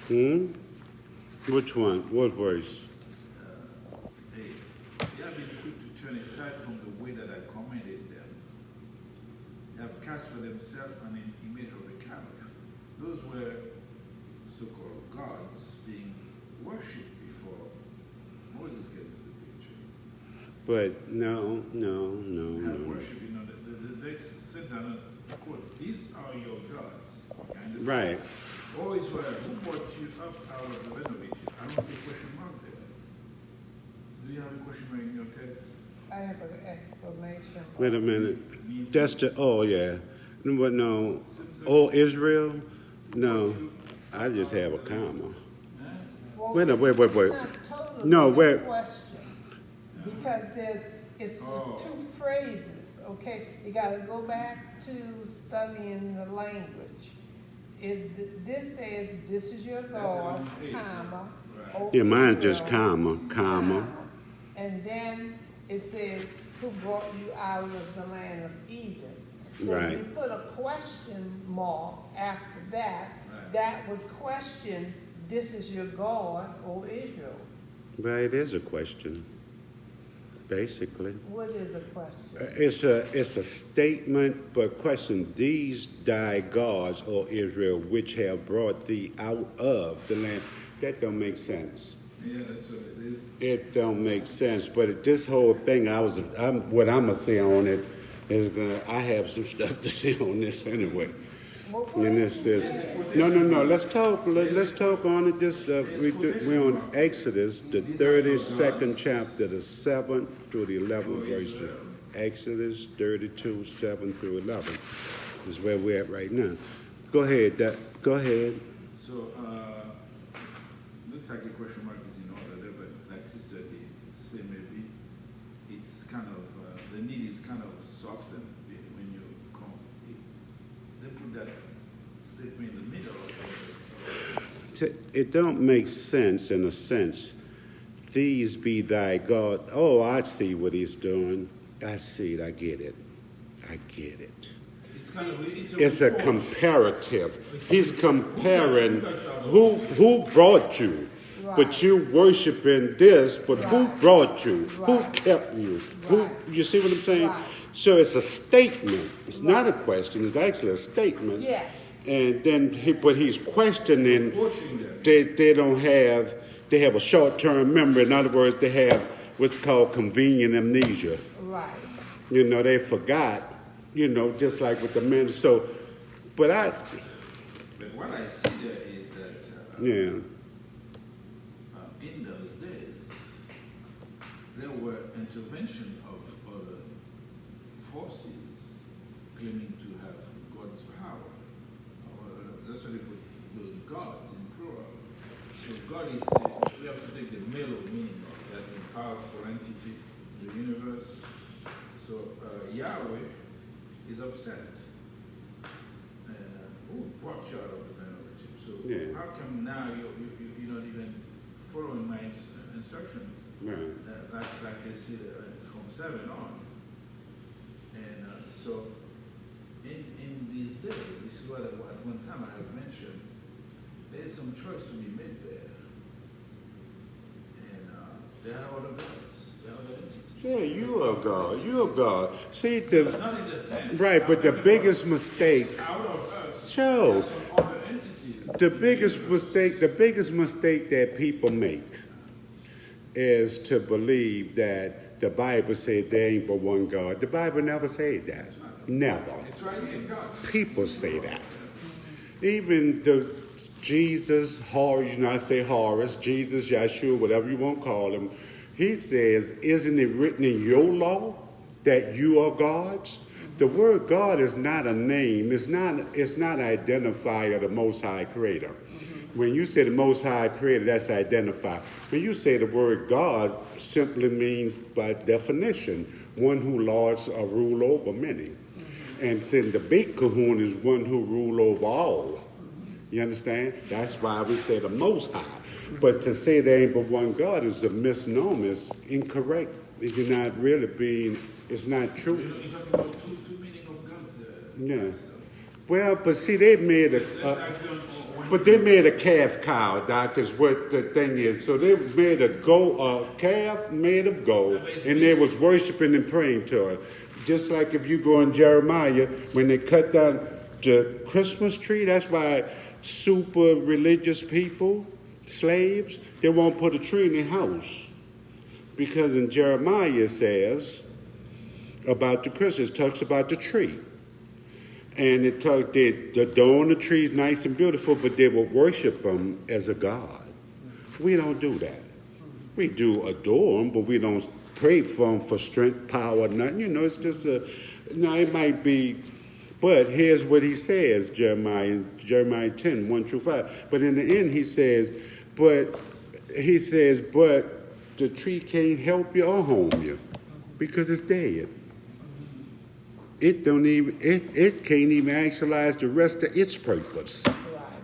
Which one? What verse? Hey, they have been quick to turn aside from the way that I commanded them. They have cast for themselves an image of a calf. Those were so-called gods being worshipped before Moses get to the picture. But no. Have worship, the next sentence, quote, these are your gods. Okay, understand? Right. O Israel, who brought you up out of the land of Egypt? I don't see a question mark there. Do you have a question mark in your text? I have an exclamation. Wait a minute. That's the, oh yeah. But no. Oh, Israel? No. I just have a comma. Well, Wait. It's not totally No, a wait. question, because it's two phrases, okay? You gotta go back to studying the language. This says, this is your God, comma. O Yeah, mine just Israel, comma. And then it says, who brought you out of the land of Egypt. So Right. if you put a question mark after that, that would question, this is your God, O Israel. But it is a question, basically. What is a question? It's a statement, but question, these thy gods, O Israel, which have brought thee out of the land. That don't make sense. Yeah, that's what it is. It don't make sense. But this whole thing, what I'm gonna say on it is I have some stuff to say on this anyway. And this is no. Let's talk. Let's talk on it. Just we're on Exodus, the 32nd chapter, the 7th through the 11th verses. Exodus 32, 7 through 11 is where we're at right now. Go ahead. Go ahead. So, looks like a question mark is in order there, but like Sister D say, maybe it's kind of, the need is kind of softened when you come. They put that statement in the middle of it. It don't make sense in a sense. These be thy God. Oh, I see what he's doing. I see it. I get it. It's kind of, It's a comparative. He's comparing who brought you. But you worshiping this, but who brought you? Who kept you? Who? You see what I'm saying? So it's a statement. It's not a question. It's actually a statement. Yes. And then, but he's questioning. They don't have. They have a short-term memory. In other words, they have what's called convenient amnesia. Right. They forgot. Just like with the men. So, but what I see there is that yeah. in those days, there were intervention of other forces claiming to have God's power. That's why they put those gods in plural. So God is, we have to take the middle meaning of that powerful entity in the universe. So Yahweh is upset. Who brought you out of the land of Egypt? So how come now you're not even following my instruction? Right. Like I see from 7 on. And so in these days, this is what at one time I have mentioned, there is some choice to be made there. And there are other gods, there are other entities. Yeah, you are God. You are God. See Not in the sense. right, but the biggest mistake. Out of us. Show. There are some other entities. The biggest mistake that people make is to believe that the Bible said there ain't but one God. The Bible never said that. Never. It's right here, God. People say that. Even the Jesus, I say Horus, Jesus, Yeshua, whatever you want to call him, he says, isn't it written in your law that you are gods? The word God is not a name. It's not an identifier of the Most High Creator. When you say the Most High Creator, that's identified. When you say the word God, simply means, by definition, one who lords or rule over many. And saying the big kahuna is one who rule over all. You understand? That's why we say the Most High. But to say there ain't but one God is a misnomer. It's incorrect. You're not really being, it's not true. You're talking about two meaning of gods there. Yeah. Well, but see, they made Let's ask them when But they made a calf cow, Doc, is what the thing is. So they made a calf made of gold, and they was worshiping and praying to it. Just like if you go in Jeremiah, when they cut down the Christmas tree, that's why super religious people, slaves, they won't put a tree in their house. Because in Jeremiah it says about the Christmas, it talks about the tree. And it talked, they adorn the trees nice and beautiful, but they will worship them as a god. We don't do that. We do adore them, but we don't pray for them for strength, power, nothing. You know, it's just it might be, but here's what he says, Jeremiah 10, 1 through 5. But in the end, he says, but the tree can't help you or harm you because it's dead. It can't even actualize the rest of its purpose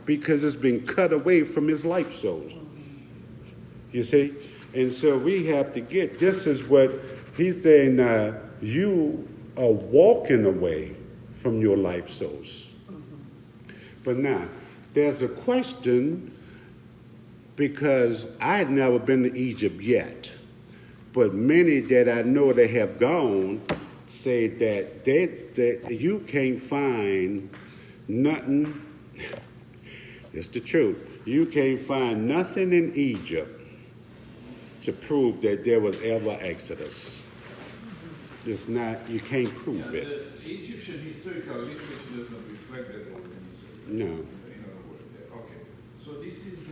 because it's been cut away from its life source. You see? And so we have to get, this is what he's saying, you are walking away from your life source. But now, there's a question, because I had never been to Egypt yet, but many that I know that have gone say that you can't find nothing, it's the truth, you can't find nothing in Egypt to prove that there was ever Exodus. It's not, you can't prove it. The Egyptian historical literature does not reflect that there was any slavery. No. In other words, okay. So this is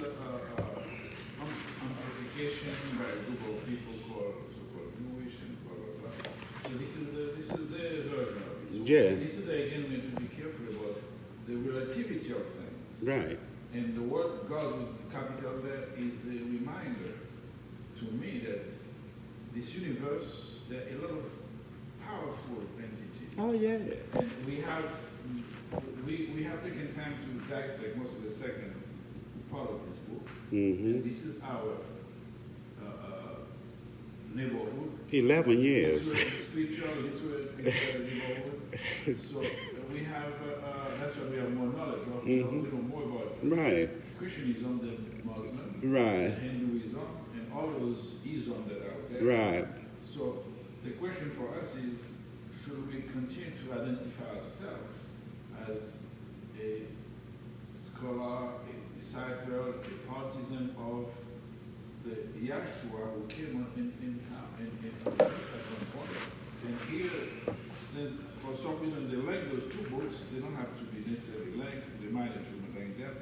amplification by a group of people called so-called Jewish and blah blah blah. So this is their version of it. So Yeah. This is again we have to be careful about the relativity of things. Right. And the word God with capital there is a reminder to me that this universe, there are a lot of powerful entities. Oh, yeah. And we have taken time to dissect most of the second part of this book. Mm-hmm. And this is our neighborhood. 11 years. Spiritual, literary neighborhood. So we have, that's why we have more knowledge of, we know more about Right. Christianism than Muslim, Right. Hinduism, and all those isms that are out there. Right. So the question for us is, should we continue to identify ourselves as a scholar, a disciple, a partisan of the Yahshua who came in at one point? And here, since for some reason they link those two books, they don't have to be necessarily linked, they might actually link them.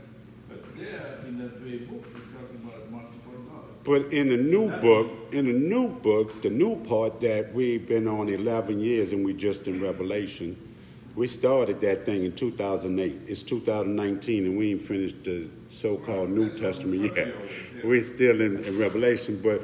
But there, in that very book, we're talking about multiple gods. But in the new book, the new part that we've been on 11 years and we just in Revelation, we started that thing in 2008. It's 2019 and we ain't finished the so-called New Testament yet. We're still in Revelation, but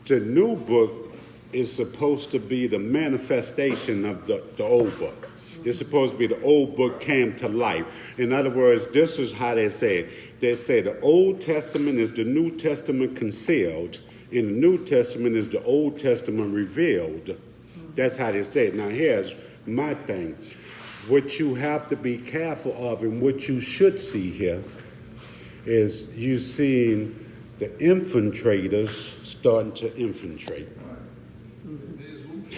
the new book is supposed to be the manifestation of the old book. It's supposed to be the old book came to life. In other words, this is how they say it. They say the Old Testament is the New Testament concealed, and the New Testament is the Old Testament revealed. That's how they say it. Now here's my thing. What you have to be careful of and what you should see here is you seeing the infiltrators starting to infiltrate.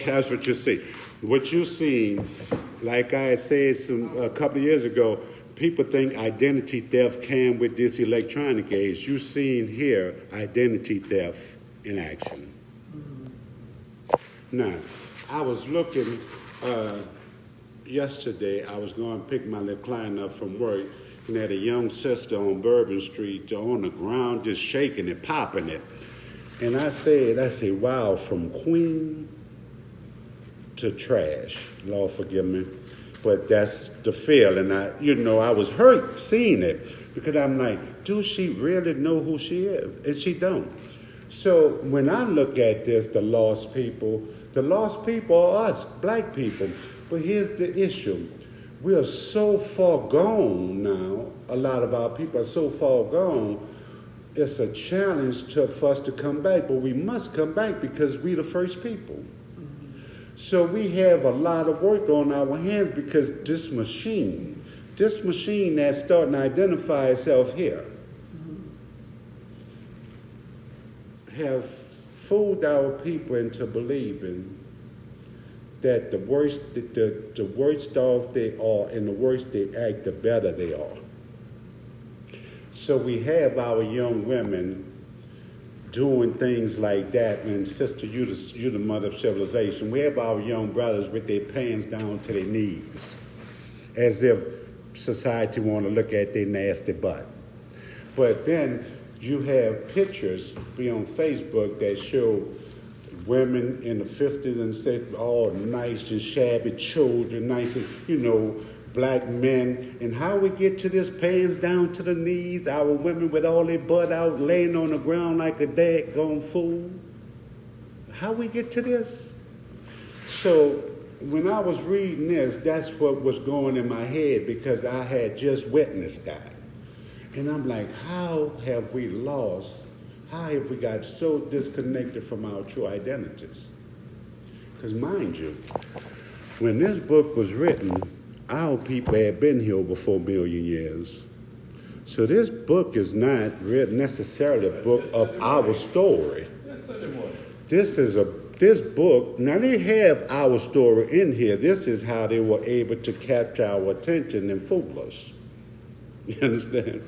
That's what you see. What you seen, like I had said a couple of years ago, people think identity theft came with this electronic age. You seen here identity theft in action. Now, I was looking yesterday. I was going to pick my little client up from work, and had a young sister on Bourbon Street on the ground just shaking it, popping it. And I said, wow, from queen to trash. Lord forgive me. But that's the feel. And I was hurt seeing it because I'm like, do she really know who she is? And she don't. So when I look at this, the lost people are us, black people. But here's the issue. We are so far gone now. A lot of our people are so far gone. It's a challenge for us to come back, but we must come back because we're the first people. So we have a lot of work on our hands because this machine, this machine that's starting to identify itself here have fooled our people into believing that the worse off they are and the worse they act, the better they are. So we have our young women doing things like that, and sister, you the mother of civilization. We have our young brothers with their pants down to their knees, as if society want to look at their nasty butt. But then you have pictures be on Facebook that show women in the 50s and said all nice and shabby, children, nice and, black men. And how we get to this pants down to the knees, our women with all their butt out, laying on the ground like a daggone fool. How we get to this? So when I was reading this, that's what was going in my head, because I had just witnessed that. And I'm like, how have we lost? How have we got so disconnected from our true identities? Because mind you, when this book was written, our people had been here over 4 million years. So this book is not necessarily a book of our story. This book, now they have our story in here. This is how they were able to capture our attention and fool us. You understand?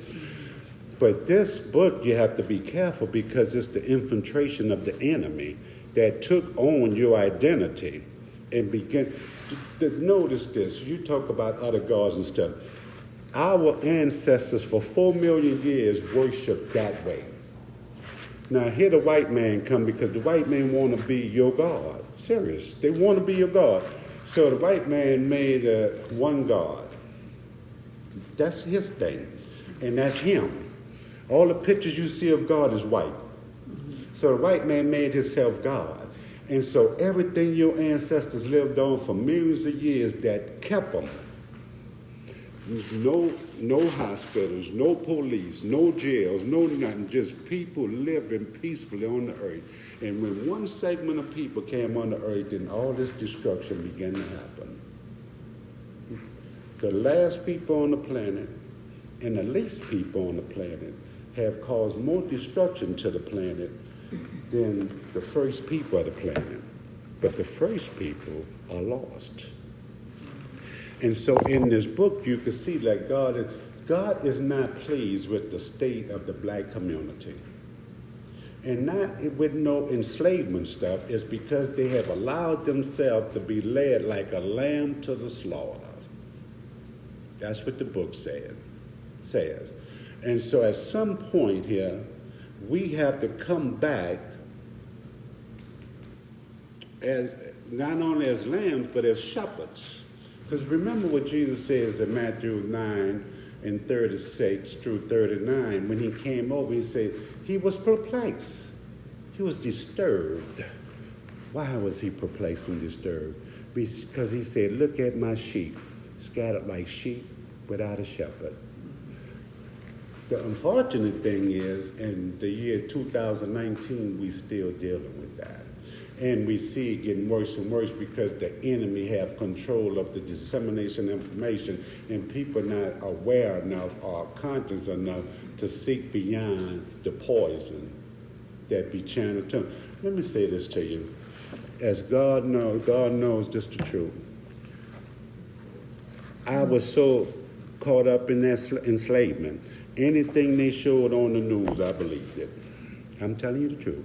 But this book, you have to be careful, because it's the infiltration of the enemy that took on your identity and began. Notice this. You talk about other gods and stuff. Our ancestors for 4 million years worshiped that way. Now here the white man come, because the white man want to be your God. Serious. They want to be your God. So the white man made one God. That's his thing. And that's him. All the pictures you see of God is white. So the white man made himself God. And so everything your ancestors lived on for millions of years that kept them. No hospitals, no police, no jails, no nothing, just people living peacefully on the earth. And when one segment of people came on the earth, then all this destruction began to happen. The last people on the planet and the least people on the planet have caused more destruction to the planet than the first people of the planet. But the first people are lost. And so in this book, you can see that God is not pleased with the state of the black community. And not with no enslavement stuff. It's because they have allowed themselves to be led like a lamb to the slaughter. That's what the book says. And so at some point here, we have to come back as not only as lambs, but as shepherds. Because remember what Jesus says in Matthew 9 and 36 through 39. When he came over, he said he was perplexed. He was disturbed. Why was he perplexed and disturbed? Because he said, look at my sheep, scattered like sheep without a shepherd. The unfortunate thing is, in the year 2019, we still dealing with that. And we see it getting worse and worse because the enemy have control of the dissemination of information, and people are not aware enough or conscious enough to seek beyond the poison that be channeled to them. Let me say this to you. As God knows this the truth. I was so caught up in that enslavement. Anything they showed on the news, I believed it. I'm telling you the truth.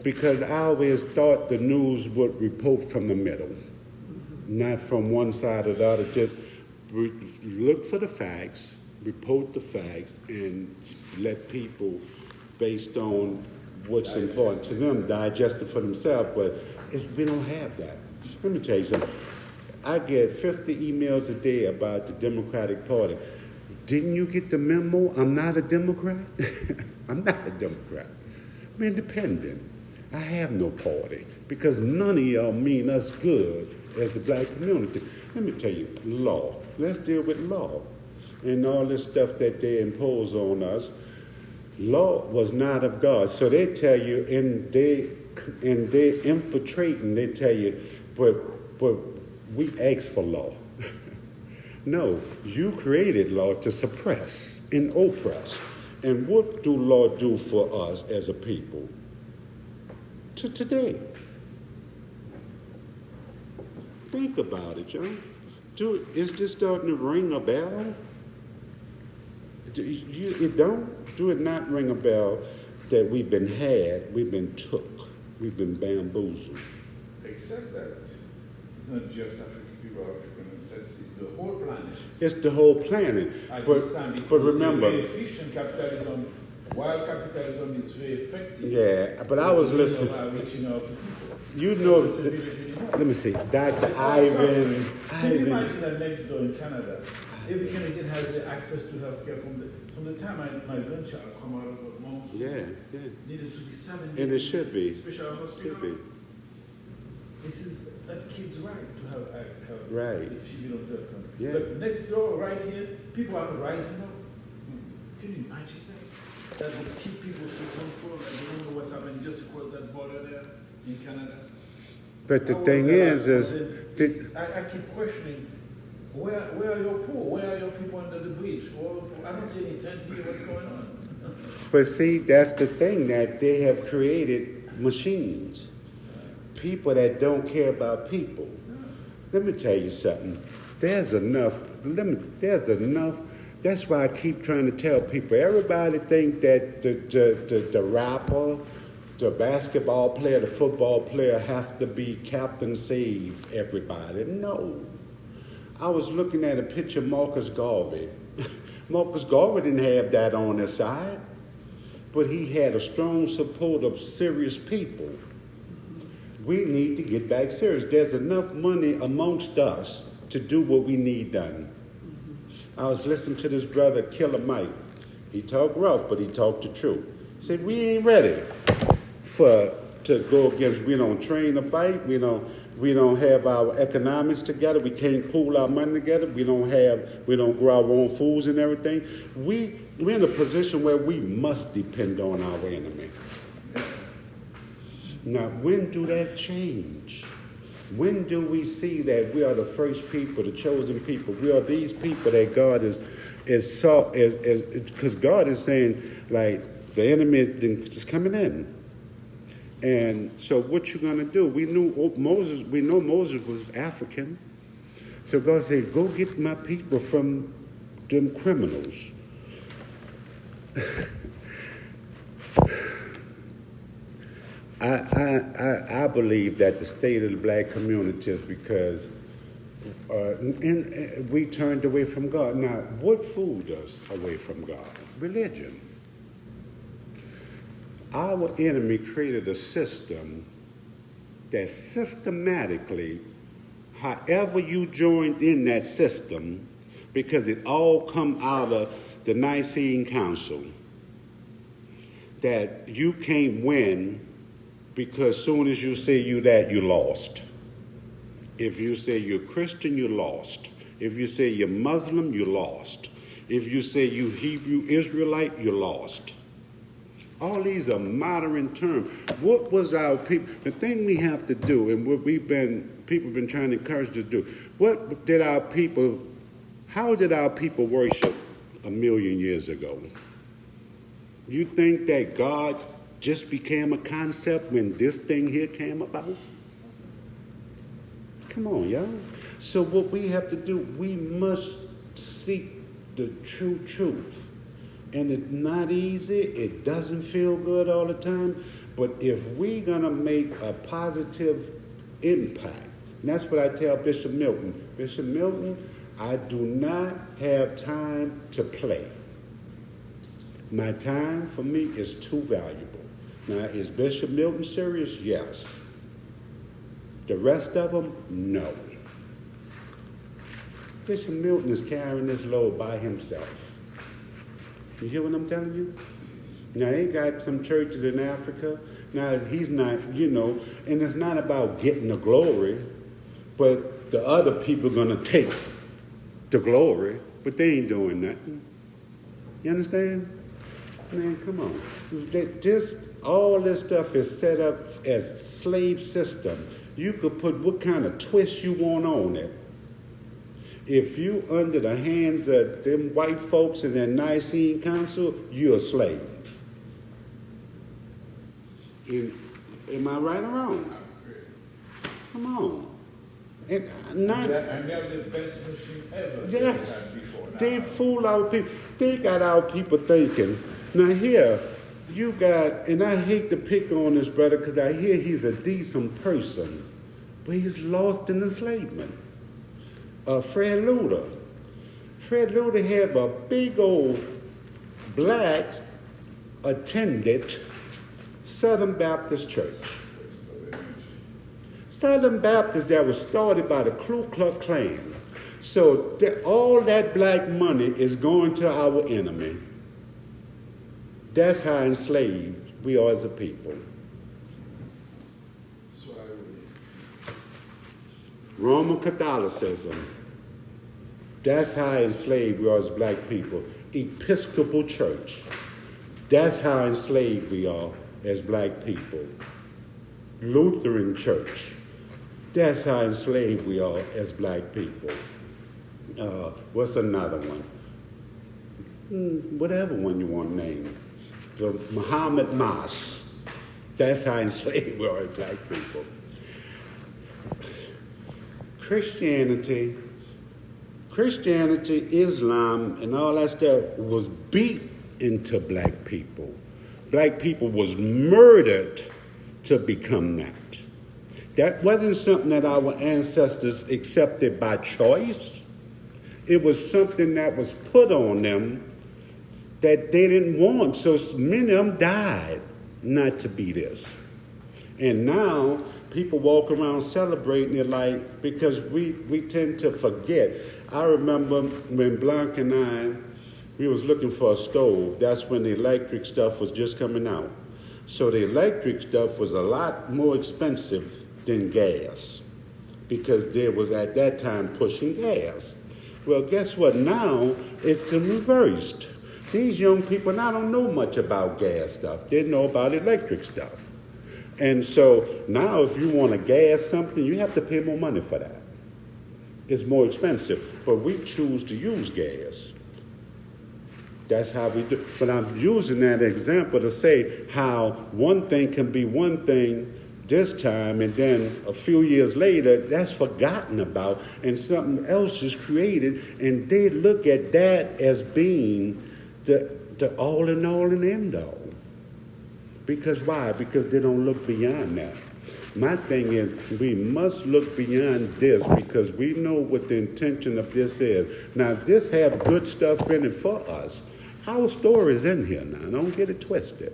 Because I always thought the news would report from the middle, not from one side or the other. Just look for the facts, report the facts, and let people, based on what's important to them, digest it for themselves. But we don't have that. Let me tell you something. I get 50 emails a day about the Democratic Party. Didn't you get the memo? I'm not a Democrat. I'm not a Democrat. I'm independent. I have no party because none of y'all mean us good as the black community. Let me tell you, law. Let's deal with law and all this stuff that they impose on us. Law was not of God. So they tell you, and they infiltrating, they tell you, but we ask for law. No, you created law to suppress and oppress. And what do law do for us as a people? To today. Think about it, John. Is this starting to ring a bell? It don't? Do it not ring a bell that we've been had, we've been took, we've been bamboozled? Except that it's not just African people, African ancestors, it's the whole planet. It's the whole planet. At this time, But remember, very efficient capitalism, while capitalism is very effective. yeah, but I was listening. Reaching out to people. You know, It's a village anymore. let me see, Dr. Can Ivan. you imagine that next door in Canada, every Canadian has the access to healthcare from the time my grandchild come out of her mom's womb, Yeah. needed to be 7 And it days should be. in special hospital. Should be. This is that kid's right to have health. Right. If she belongs to a country. Yeah. But next door, right here, people are rising up. Can you imagine that? That would keep people so controlled and they don't know what's happening just across that border there in Canada. But the How thing was that? is I keep questioning, where are your poor? Where are your people under the bridge? Or, I don't see any tent here, what's going on? but see, that's the thing, that they have created machines. People that don't care about people. Let me tell you something. There's enough. That's why I keep trying to tell people. Everybody think that the rapper, the basketball player, the football player have to be captain save everybody. No. I was looking at a picture of Marcus Garvey. Marcus Garvey didn't have that on his side, but he had a strong support of serious people. We need to get back serious. There's enough money amongst us to do what we need done. I was listening to this brother, Killer Mike. He talked rough, but he talked the truth. He said, we ain't ready to go against, we don't train to fight, we don't have our economics together, we can't pool our money together, we don't grow our own foods and everything. We're in a position where we must depend on our enemy. Now, when do that change? When do we see that we are the first people, the chosen people? We are these people that God is because God is saying, like, the enemy is coming in. And so what you gonna do? We know Moses was African. So God said, go get my people from them criminals. I believe that the state of the black community is because we turned away from God. Now, what fooled us away from God? Religion. Our enemy created a system that systematically, however you joined in that system, because it all come out of the Nicene Council, that you can't win because soon as you say you lost. If you say you're Christian, you lost. If you say you're Muslim, you lost. If you say you Hebrew Israelite, you lost. All these are modern terms. What was our people? The thing we have to do, and what people have been trying to encourage us to do. How did our people worship 1,000,000 years ago? You think that God just became a concept when this thing here came about? Come on, y'all. So what we have to do, we must seek the true truth. And it's not easy. It doesn't feel good all the time. But if we're going to make a positive impact, and that's what I tell Bishop Milton. Bishop Milton, I do not have time to play. My time for me is too valuable. Now, is Bishop Milton serious? Yes. The rest of them, no. Bishop Milton is carrying this load by himself. You hear what I'm telling you? Now, they got some churches in Africa. Now, he's not, and it's not about getting the glory, but the other people are going to take the glory, but they ain't doing nothing. You understand? Man, come on. All this stuff is set up as a slave system. You could put what kind of twist you want on it. If you under the hands of them white folks in that Nicene Council, you're a slave. Am I right or wrong? Come on. And they're the best machine ever. yes, they now. fool our people. They got our people thinking. Now here, you got, and I hate to pick on this brother because I hear he's a decent person, but he's lost in enslavement. Fred Luter. Fred Luter had a big old black attended Southern Baptist church. Southern Baptist that was started by the Ku Klux Klan. So all that black money is going to our enemy. That's how enslaved we are as a people. Roman Catholicism. That's how enslaved we are as black people. Episcopal Church. That's how enslaved we are as black people. Lutheran Church. That's how enslaved we are as black people. What's another one? Whatever one you want to name. The Muhammad Mosque. That's how enslaved we are as black people. Christianity, Islam, and all that stuff was beat into black people. Black people was murdered to become that. That wasn't something that our ancestors accepted by choice. It was something that was put on them that they didn't want. So many of them died not to be this. And now people walk around celebrating it like, because we tend to forget. I remember when Blanc and we was looking for a stove. That's when the electric stuff was just coming out. So the electric stuff was a lot more expensive than gas, because there was at that time pushing gas. Well, guess what? Now it's reversed. These young people now don't know much about gas stuff. They know about electric stuff. And so now if you want to gas something, you have to pay more money for that. It's more expensive, but we choose to use gas. That's how we do. But I'm using that example to say how one thing can be one thing this time, and then a few years later, that's forgotten about, and something else is created, and they look at that as being the all in all and end all. Because why? Because they don't look beyond that. My thing is, we must look beyond this, because we know what the intention of this is. Now, this have good stuff in it for us. Our story is in here now. Don't get it twisted.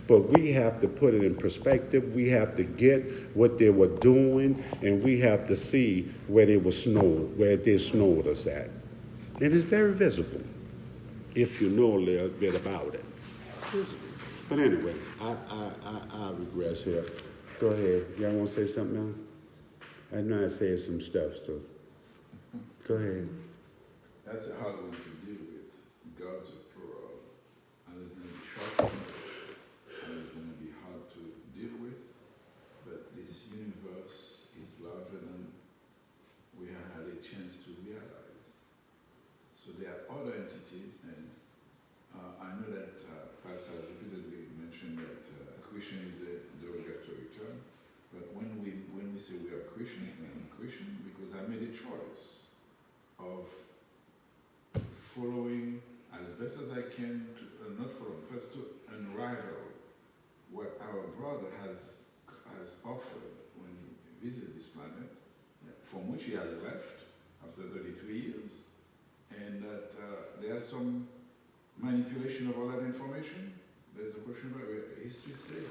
But we have to put it in perspective. We have to get what they were doing, and we have to see where they snowed us at. And it's very visible if you know a little bit about it. It's visible. But anyway, I regress here. Go ahead. Y'all want to say something else? I know I said some stuff, so go ahead. That's a hard one to deal with. God's a plural, and it's going to be shocking, and it's going to be hard to deal with. But this universe is larger than we have had a chance to realize. So there are other entities, and I know that Pastor has repeatedly mentioned that Christian is a derogatory term, but when we say we are Christian, I'm Christian because I made a choice of following as best as I can, not following, first to unravel what our brother has offered when he visited this planet, from which he has left after 33 years, and that there are some manipulation of all that information. There's a question about history says.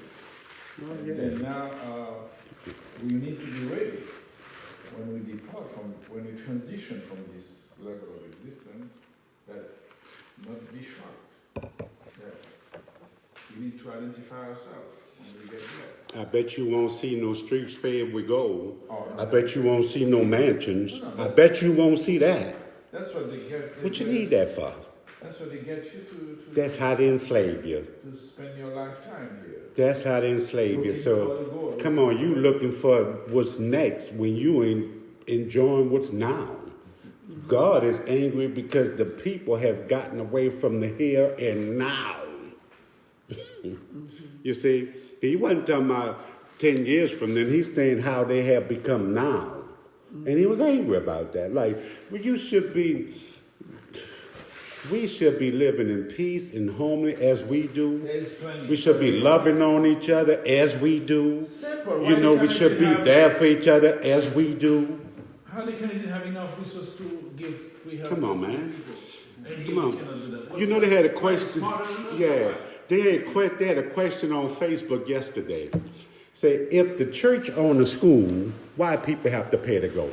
And now we need to be ready when we depart when we transition from this level of existence, that not be shocked. That we need to identify ourselves when we get there. I bet you won't see no streets paved with gold. Oh, no. I bet you won't see no mansions. No, I bet you won't see that. That's what they get. What you need that for? That's what they get you to That's how they enslave you. to spend your lifetime here. That's how they enslave you. Looking for the So, goal. come on, you looking for what's next when you ain't enjoying what's now. God is angry because the people have gotten away from the here and now. You see, he wasn't talking about 10 years from then. He's saying how they have become now. And he was angry about that. Like, well, we should be living in peace and harmony as we do. There's plenty. We should be loving on each other as we do. Simple. You know, we should be there for each other as we do. How they can have enough resources to give free health? Come on, to man. people? And he Come on. cannot do that. You know, they had a question. Smarter than us, Yeah, right? they had a question on Facebook yesterday. Say, if the church owned a school, why people have to pay to go?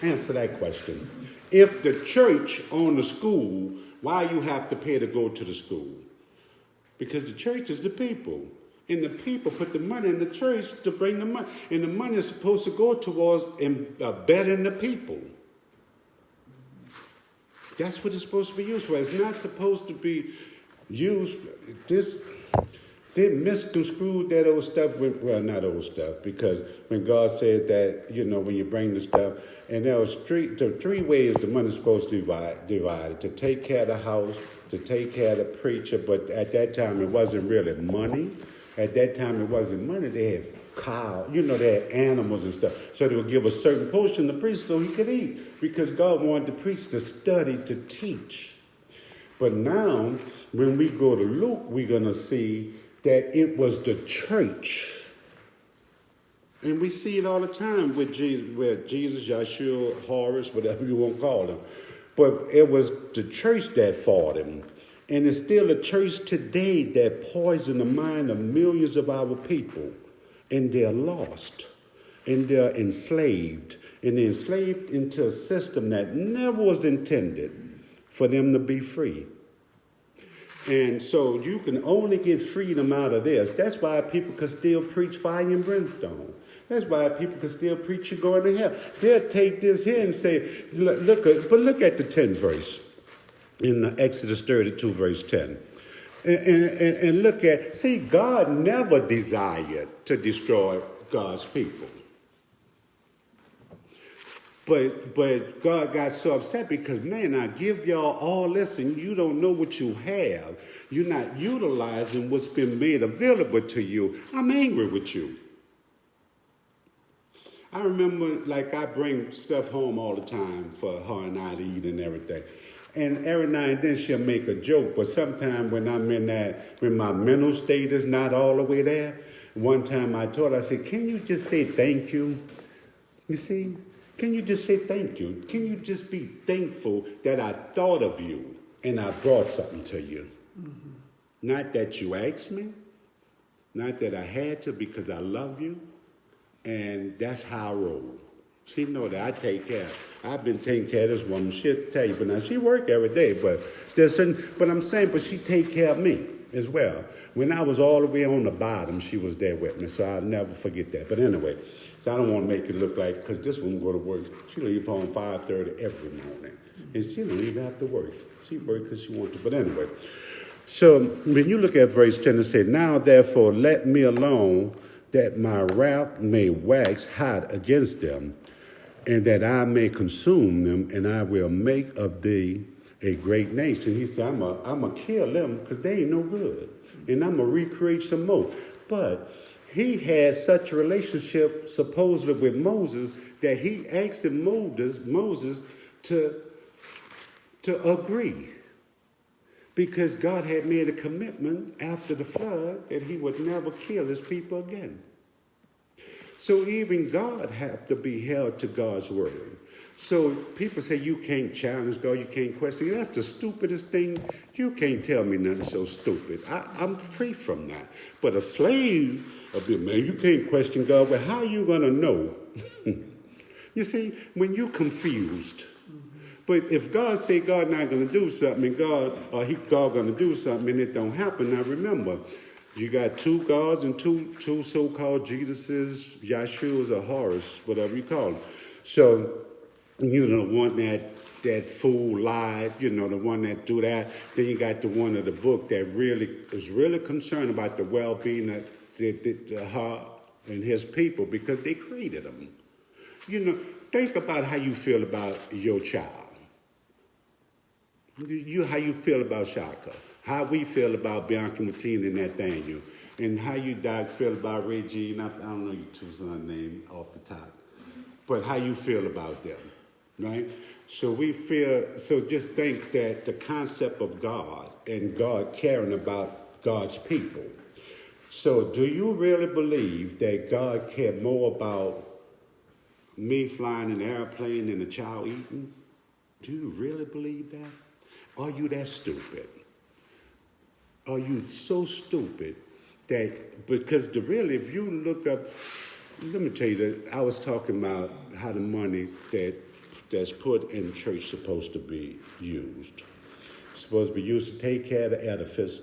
Answer that question. If the church owned a school, why you have to pay to go to the school? Because the church is the people. And the people put the money in the church to bring the money. And the money is supposed to go towards bettering the people. That's what it's supposed to be used for. It's not supposed to be used. They misconstrued that old stuff. Well, not old stuff, because when God said that, you know, when you bring the stuff, and there was three ways the money's supposed to be divided: to take care of the house, to take care of the preacher. But at that time, it wasn't really money. At that time, it wasn't money. They had cows, you know, they had animals and stuff. So they would give a certain portion to the priest so he could eat, because God wanted the priest to study, to teach. But now, when we go to Luke, we're going to see that it was the church. And we see it all the time with Jesus, Yeshua, Horus, whatever you want to call him. But it was the church that fought him. And it's still a church today that poisons the mind of millions of our people. And they're lost. And they're enslaved. And they're enslaved into a system that never was intended for them to be free. And so you can only get freedom out of this. That's why people can still preach fire and brimstone. That's why people can still preach you going to hell. They'll take this here and say, look at the 10th verse in Exodus 32, verse 10. And look at, see, God never desired to destroy God's people. But God got so upset because, man, I give y'all all this and you don't know what you have. You're not utilizing what's been made available to you. I'm angry with you. I remember, like, I bring stuff home all the time for her and I to eat and everything. And every now and then she'll make a joke, but sometimes when I'm when my mental state is not all the way there, one time I told her, I said, can you just say thank you? You see? Can you just say thank you? Can you just be thankful that I thought of you and I brought something to you? Mm-hmm. Not that you asked me, not that I had to, because I love you, and that's how I roll. She know that I take care. I've been taking care of this woman. She'll tell you, but now she work every day, but I'm saying, but she take care of me as well. When I was all the way on the bottom, she was there with me, so I'll never forget that. But anyway, so I don't want to make it look like, because this woman go to work, she leave home 5:30 every morning, and she don't even have to work. She work because she wants to. But anyway, so when you look at verse 10, it says, now therefore let me alone, that my wrath may wax hot against them, and that I may consume them, and I will make of thee a great nation. He said, I'm going to kill them because they ain't no good. And I'm going to recreate some more. But he had such a relationship, supposedly, with Moses, that he asked Moses to agree. Because God had made a commitment after the flood that he would never kill his people again. So even God have to be held to God's word. So people say you can't challenge God, you can't question. That's the stupidest thing. You can't tell me nothing so stupid. I'm free from that. But a slave, man, you can't question God. Well, how are you going to know? You see, when you're confused. But if God say God not going to do something, and God going to do something, and it don't happen, now remember, you got two gods and two so-called Jesuses, Yeshua's or Horus, whatever you call them. So, you know, one that fool lied, you know, the one that do that. Then you got the one of the book that really is really concerned about the well-being of her and his people because they created them. You know, think about how you feel about your child. How you feel about Shaka? How we feel about Bianca Martina and Nathaniel? And how you, Doc, feel about Reggie? And I don't know your two sons' name off the top. But how you feel about them, right? So just think that the concept of God and God caring about God's people. So do you really believe that God cared more about me flying an airplane than a child eating? Do you really believe that? Are you that stupid? Are you so stupid that, because if you look up, let me tell you that I was talking about how the money that's put in church supposed to be used. It's supposed to be used to take care of the edifice.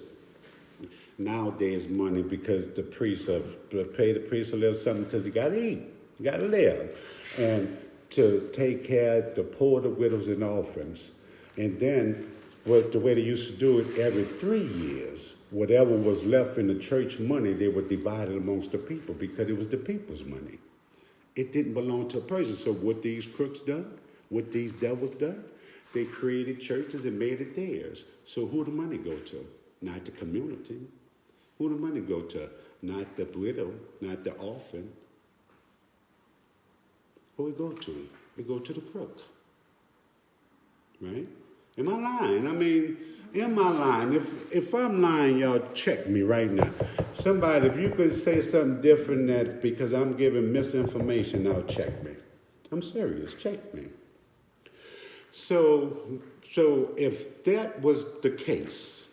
Nowadays, money because the priests pay the priest a little something because you got to eat, you got to live, and to take care of the poor, the widows, and orphans. And then, the way they used to do it, every 3 years, whatever was left in the church money, they would divide it amongst the people because it was the people's money. It didn't belong to a person. So what these crooks done, what these devils done, they created churches and made it theirs. So who the money go to? Not the community. Who the money go to? Not the widow, not the orphan. Who it go to? It go to the crook. Right? Am I lying? I mean, am I lying? If I'm lying, y'all check me right now. Somebody, if you could say something different that because I'm giving misinformation, now check me. I'm serious. Check me. So if that was the case,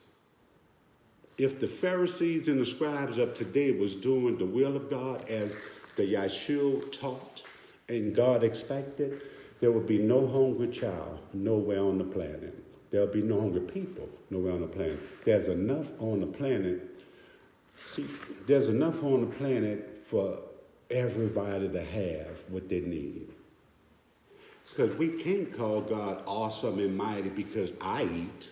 if the Pharisees and the scribes of today was doing the will of God as the Yeshua taught and God expected, there would be no hungry child nowhere on the planet. There'll be no hungry people nowhere on the planet. There's enough on the planet. See, there's enough on the planet for everybody to have what they need. Because we can't call God awesome and mighty because I eat.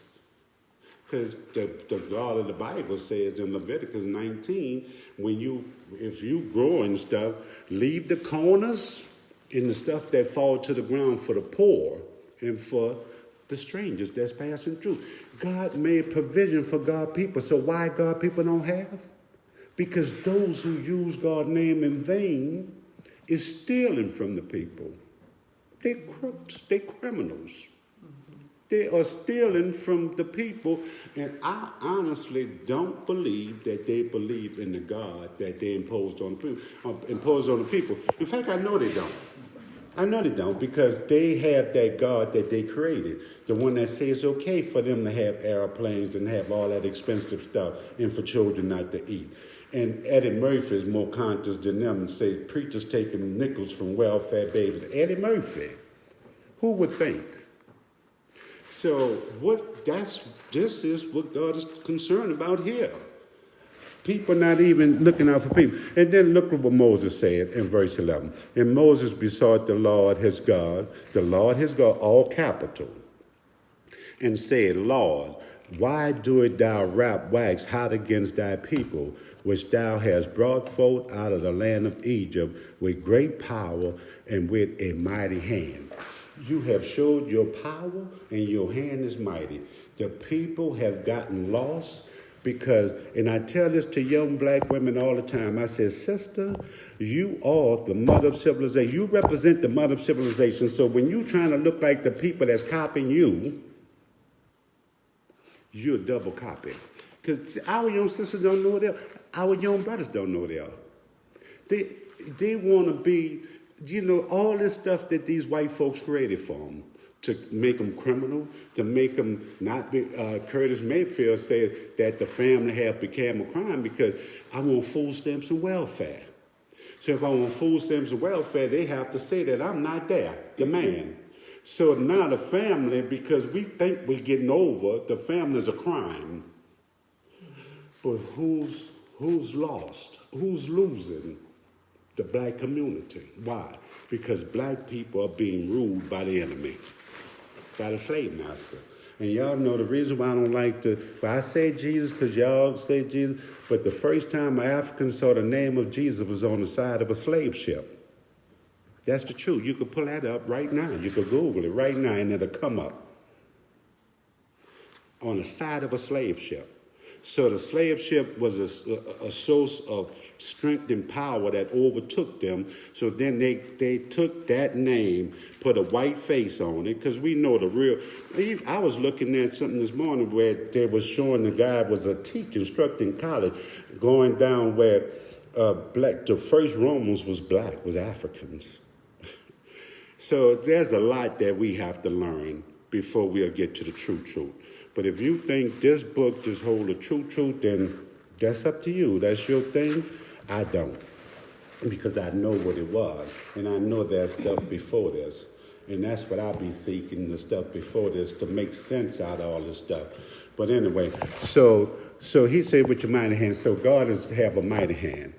Because the God of the Bible says in Leviticus 19, if you grow and stuff, leave the corners and the stuff that fall to the ground for the poor and for the strangers that's passing through. God made provision for God people. So why God people don't have? Because those who use God's name in vain is stealing from the people. They're crooks. They're criminals. They are stealing from the people, and I honestly don't believe that they believe in the God that they imposed on the people. In fact, I know they don't. I know they don't because they have that God that they created, the one that says it's okay for them to have airplanes and have all that expensive stuff and for children not to eat. And Eddie Murphy is more conscious than them and say preachers taking nickels from welfare babies. Eddie Murphy, who would think? So this is what God is concerned about here. People not even looking out for people. And then look at what Moses said in verse 11. And Moses besought the Lord his God, all capital, and said, Lord, why doest thou wrap wax hot against thy people, which thou hast brought forth out of the land of Egypt with great power and with a mighty hand? You have showed your power and your hand is mighty. The people have gotten lost because, and I tell this to young black women all the time, I say, sister, you are the mother of civilization. You represent the mother of civilization. So when you're trying to look like the people that's copying you, you're a double copy. Because our young sisters don't know what they are. Our young brothers don't know what they are. They want to be, all this stuff that these white folks created for them, to make them criminal, to make them not be, Curtis Mayfield said that the family have become a crime because I want food stamps and welfare. So if I want food stamps and welfare, they have to say that I'm not there, the man. So now the family, because we think we're getting over, the family's a crime. But who's lost? Who's losing? The black community. Why? Because black people are being ruled by the enemy, by the slave master. And y'all know the reason why I don't like to, well, I say Jesus because y'all say Jesus, but the first time an African saw the name of Jesus was on the side of a slave ship. That's the truth. You could pull that up right now. You could Google it right now and it'll come up. on the side of a slave ship. So the slave ship was a source of strength and power that overtook them. So then they took that name, put a white face on it, because we know the real. I was looking at something this morning where they was showing the guy was a teacher instructing college, going down where the first Romans was black, was Africans. So there's a lot that we have to learn before we'll get to the true truth. But if you think this book just holds the true truth, then that's up to you. That's your thing. I don't. Because I know what it was. And I know there's stuff before this. And that's what I'll be seeking, the stuff before this, to make sense out of all this stuff. But anyway, so he said with your mighty hand. So God have a mighty hand.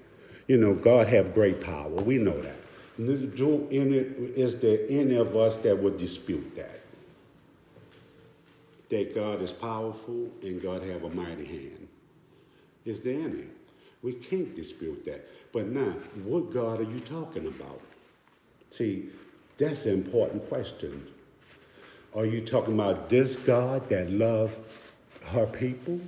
You know, God have great power. We know that. Is there any of us that would dispute that? That God is powerful and God have a mighty hand. Is there any? We can't dispute that. But now, what God are you talking about? See, that's an important question. Are you talking about this God that loves her people?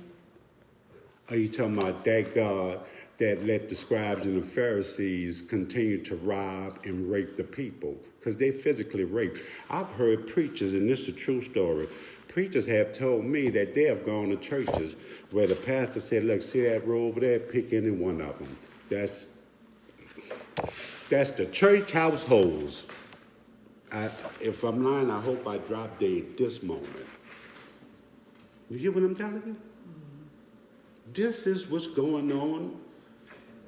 Are you talking about that God that let the scribes and the Pharisees continue to rob and rape the people? Because they physically rape. I've heard preachers, and this is a true story, preachers have told me that they have gone to churches where the pastor said, look, see that row over there? Pick any one of them. That's the church households. If I'm lying, I hope I drop dead this moment. You hear what I'm telling you? This is what's going on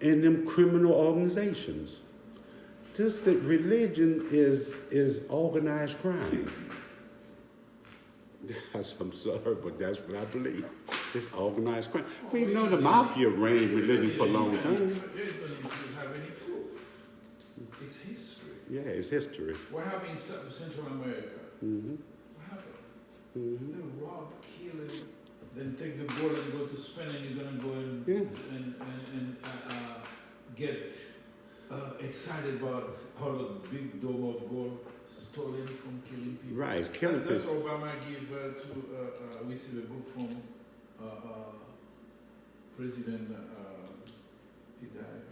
in them criminal organizations. Just that religion is organized crime. I'm sorry, but that's what I believe. It's organized crime. We've known the mafia ran religion for a long time. You don't have any proof. It's history. Yeah, it's history. What happened in Central America? Mm-hmm. What happened? Mm-hmm. They rob, kill it, then take the gold and go to Spain, and you're gonna go and get excited about how the big dome of gold stolen from killing people. Right, it's killing people. That's Obama give to, we see the book from President, he died.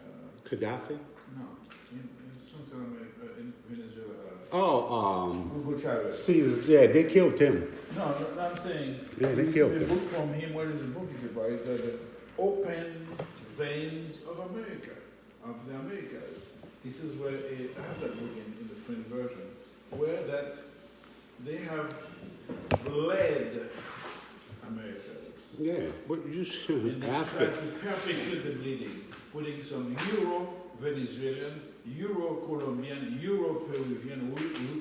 Gaddafi? No, in Central America, in Venezuela. Hugo Chavez. Caesar, yeah, they killed him. No, I'm saying, Yeah, they we killed see the him. book from him. What is the book is about? It's the open veins of America, of the Americas. This is where I have that book in the French version, where that they have bled Americas. Yeah, but you And should. they try to perpetuate the bleeding, putting some Euro-Venezuelan, Euro-Colombian, Euro-Peruvian,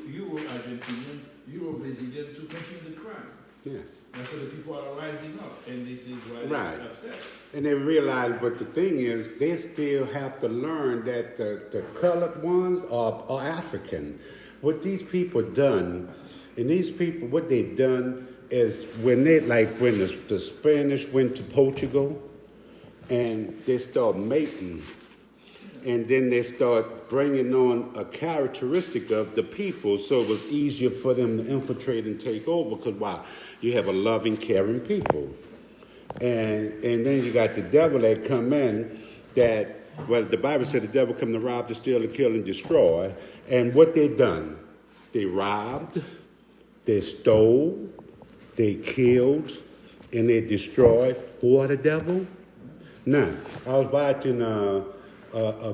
Euro-Argentinian, Euro-Brazilian to continue the crime. Yeah. And so the people are rising up, and this is why Right. they're upset. And they realize, but the thing is, they still have to learn that the colored ones are African. What these people done, and these people, what they done is when the Spanish went to Portugal, and they start mating, and then they start bringing on a characteristic of the people, so it was easier for them to infiltrate and take over, because why? You have a loving, caring people. And then you got the devil that come in that, well, the Bible said the devil come to rob, to steal, to kill, and destroy. And what they done? They robbed, they stole, they killed, and they destroyed. Who are the devil? Now, I was watching a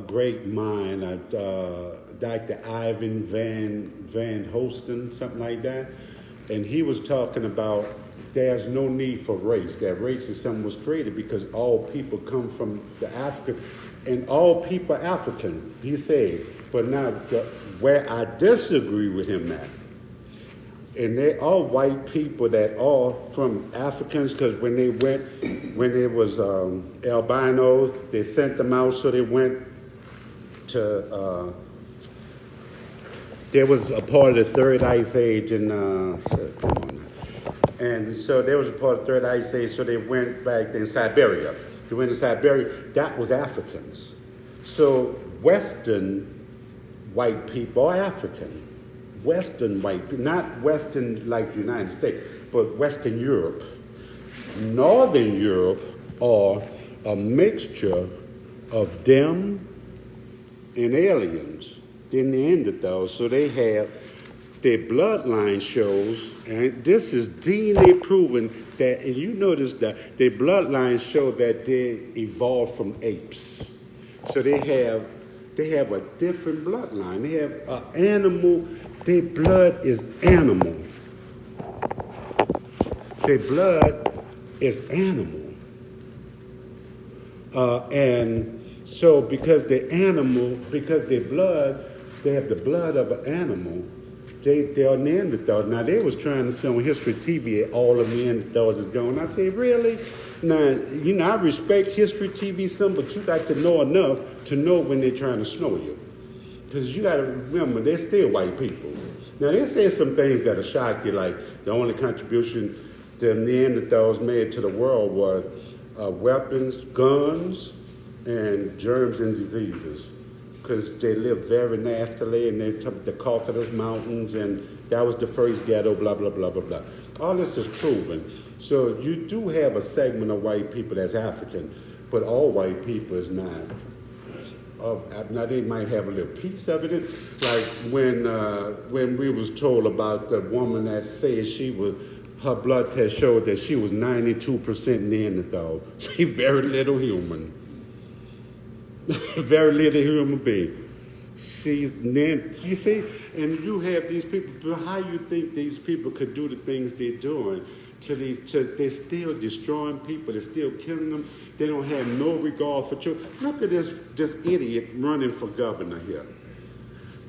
great mind, Dr. Ivan Van Holsten, something like that. And he was talking about there's no need for race. That racism was created because all people come from the African, and all people are African, he said. But now, where I disagree with him at, and they all white people that are from Africans, because when they was albinos, they sent them out, so they went to, there was a part of the Third Ice Age and so there was a part of the Third Ice Age, so they went back in Siberia. They went to Siberia, that was Africans. So Western white people are African. Western white people, not Western like the United States, but Western Europe. Northern Europe are a mixture of them and aliens, the Neanderthals. So they have their bloodline shows, and this is DNA proven that, and you notice that their bloodline show that they evolved from apes. So they have a different bloodline. They have an animal. Their blood is animal. Their blood is animal. And so because their blood, they have the blood of an animal, they are Neanderthals. Now, they was trying to say on History TV all of Neanderthals is gone. I say, really? Now, I respect History TV some, but you got to know enough to know when they're trying to snow you. Because you got to remember, they're still white people. Now, they say some things that'll shock you, like the only contribution the Neanderthals made to the world was weapons, guns, and germs and diseases. Because they lived very nastily, and they took the Caucasus Mountains, and that was the first ghetto, blah, blah, blah, blah, blah. All this is proven. So you do have a segment of white people that's African, but all white people is not. Now, they might have a little piece of it. Like when we was told about the woman that said her blood test showed that she was 92% Neanderthal. She's very little human. Very little human being. You see, and you have these people, but how you think these people could do the things they're doing? They're still destroying people, they're still killing them, they don't have no regard for children. Look at this idiot running for governor here.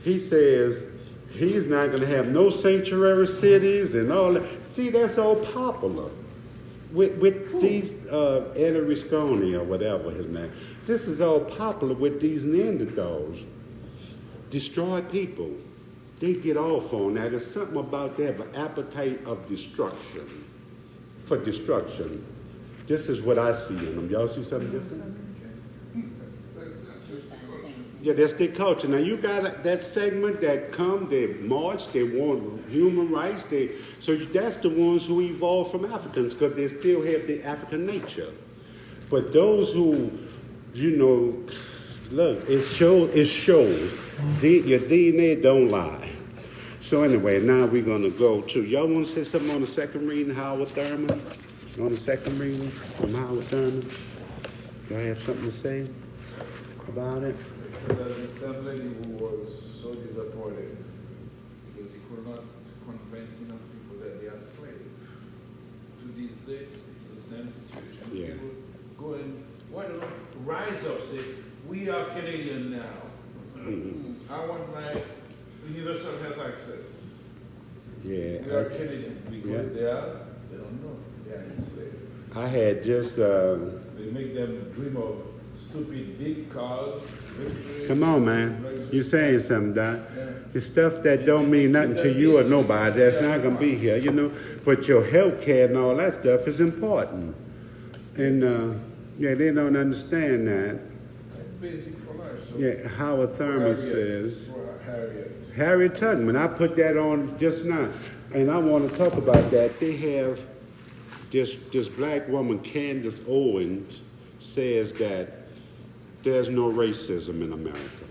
He says he's not going to have no sanctuary cities and all that. See, that's all popular. With these Eddie Risconi or whatever his name, this is all popular with these Neanderthals. Destroy people. They get off on that. There's something about they have an appetite of destruction. For destruction. This is what I see in them. Y'all see something different? Yeah, that's their culture. Now you got that segment that come, they march, they want human rights. So that's the ones who evolved from Africans because they still have the African nature. But those who, look, it shows. Your DNA don't lie. So anyway, now we're going to go to, y'all want to say something on the second reading, Howard Thurman? On the second reading from Howard Thurman? Y'all have something to say about it? So there's a assembly who was so disappointed because he could not convince enough people that they are slaves. To this day, it's the same situation. Yeah. People go and rise up, say, we are Canadian now. I want my universal health access. Yeah. We are Canadian because they don't know, they are enslaved. I had just... They make them dream of stupid big cars. Come on, man. You're saying something, Doc. The stuff that don't mean nothing to you or nobody, that's not going to be here, But your health care and all that stuff is important. And, they don't understand that. Basic for life. So Yeah, Howard Thurman says... Harriet. Harriet Tubman, I put that on just now. And I want to talk about that. They have this black woman, Candace Owens, says that there's no racism in America.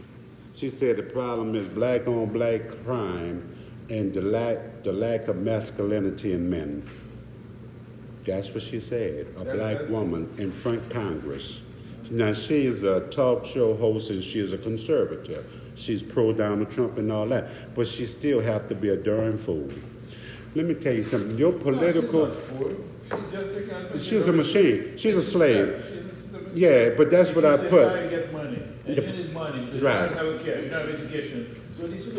She said the problem is black on black crime and the lack of masculinity in men. That's what she said, a black woman in front of Congress. Now, she is a talk show host and she is a conservative. She's pro-Donald Trump and all that, but she still have to be a darn fool. Let me tell you something. Your political... No, she's not fool. She just take advantage. She's a machine. She's a slave. She's Yeah, but that's what I says, put. I get money. And you need money because Right. you don't have care, you don't have education. So this is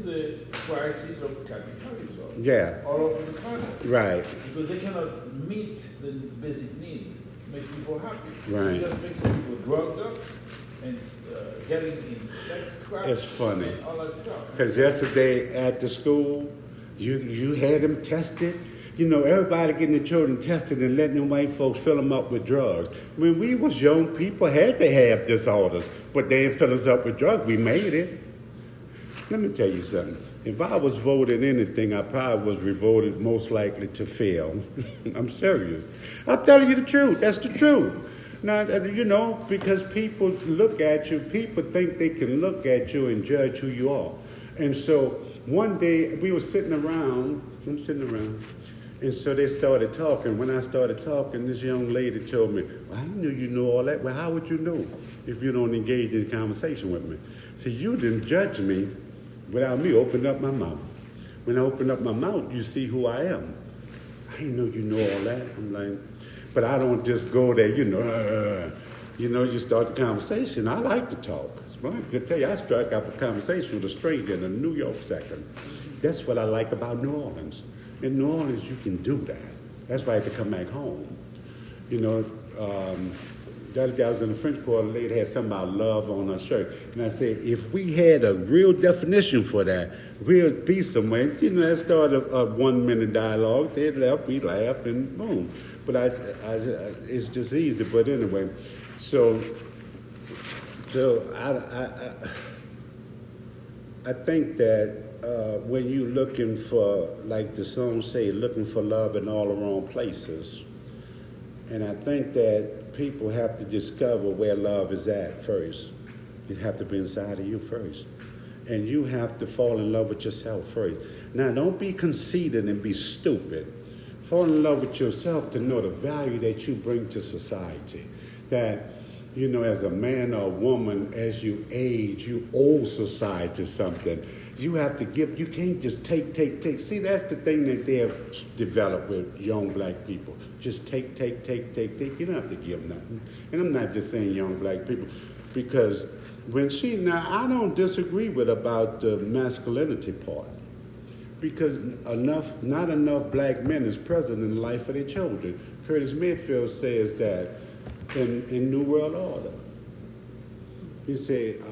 the crisis of capitalism. Yeah, All over the planet. right. Because they cannot meet the basic need, make people happy. Right. They just make people drugged up and getting in sex crap. It's funny. And all that stuff. Because yesterday at the school, you had them tested. Everybody getting the children tested and letting them white folks fill them up with drugs. When we was young, people had to have disorders, but they didn't fill us up with drugs. We made it. Let me tell you something. If I was voted anything, I probably was voted most likely to fail. I'm serious. I'm telling you the truth. That's the truth. Now, because people look at you, people think they can look at you and judge who you are. And so one day I'm sitting around, and so they started talking. When I started talking, this young lady told me, well, I knew you knew all that. Well, how would you know if you don't engage in conversation with me? See, you didn't judge me without me opening up my mouth. When I open up my mouth, you see who I am. I didn't know you know all that. I'm like, but I don't just go there, you start the conversation. I like to talk. Well, I could tell you, I struck up a conversation with a stranger in a New York second. That's what I like about New Orleans. In New Orleans, you can do that. That's why I had to come back home. The other day I was in the French Quarter, the lady had something about love on her shirt. And I said, if we had a real definition for that, we'd be somewhere. That started a 1 minute dialogue. They left, we laughed, and boom. But it's just easy. But anyway, so I think that when you're looking for, like the song say, looking for love in all the wrong places, and I think that people have to discover where love is at first. It have to be inside of you first. And you have to fall in love with yourself first. Now, don't be conceited and be stupid. Fall in love with yourself to know the value that you bring to society. That, as a man or a woman, as you age, you owe society something. You have to give, you can't just take. See, that's the thing that they have developed with young black people. Just take. You don't have to give nothing. And I'm not just saying young black people, because now I don't disagree with about the masculinity part. Because not enough black men is present in the life of their children. Curtis Mayfield says that in New World Order. He said,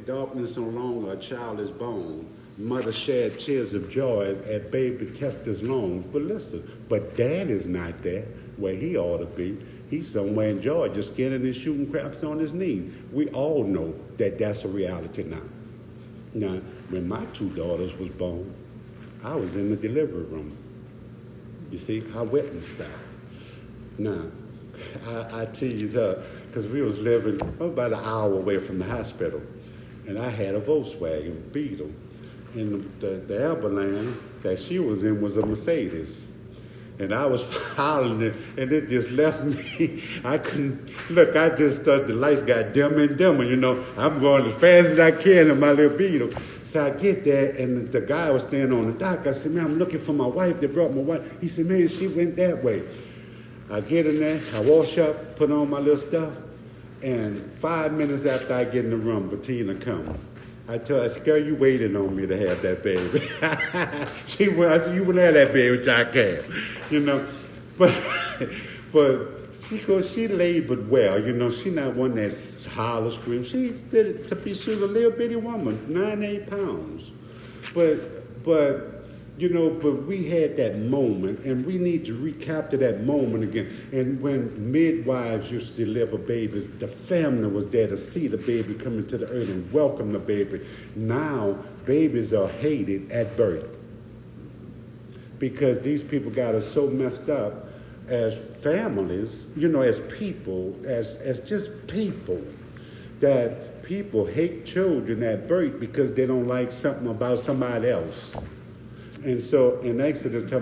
darkness no longer, a child is born. Mother shed tears of joy as baby tests his lungs. But listen, but dad is not there where he ought to be. He's somewhere in Georgia skinning and shooting craps on his knees. We all know that that's a reality now. Now, when my 2 daughters was born, I was in the delivery room. You see, I witnessed that. Now, I tease her because we was living about an hour away from the hospital, and I had a Volkswagen Beetle, and the ambulance that she was in was a Mercedes. And I was following it, and it just left me. I couldn't, look, I just thought the lights got dimmer and dimmer, I'm going as fast as I can in my little Beetle. So I get there, and the guy was standing on the dock. I said, man, I'm looking for my wife. They brought my wife. He said, man, she went that way. I get in there, I wash up, put on my little stuff, and 5 minutes after I get in the room, Bettina comes. I told her, girl, you waiting on me to have that baby. I said, you wouldn't have that baby, which I can, But she labored well, she not one that holler, scream. She did it she was a little bitty woman, 98 pounds. But we had that moment, and we need to recapture that moment again. And when midwives used to deliver babies, the family was there to see the baby come into the earth and welcome the baby. Now, babies are hated at birth because these people got us so messed up as families, as people, as just people, that people hate children at birth because they don't like something about somebody else. And so in Exodus, I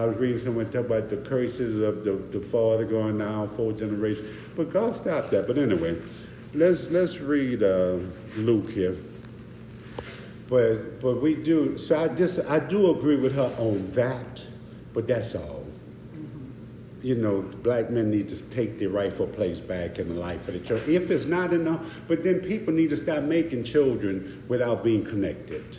was reading somewhere talking about the curses of the father going down 4 generations. But God stopped that. But anyway, let's read Luke here. But we do. So I do agree with her on that. But that's all. Black men need to take their rightful place back in the life of the church. If it's not enough, but then people need to stop making children without being connected.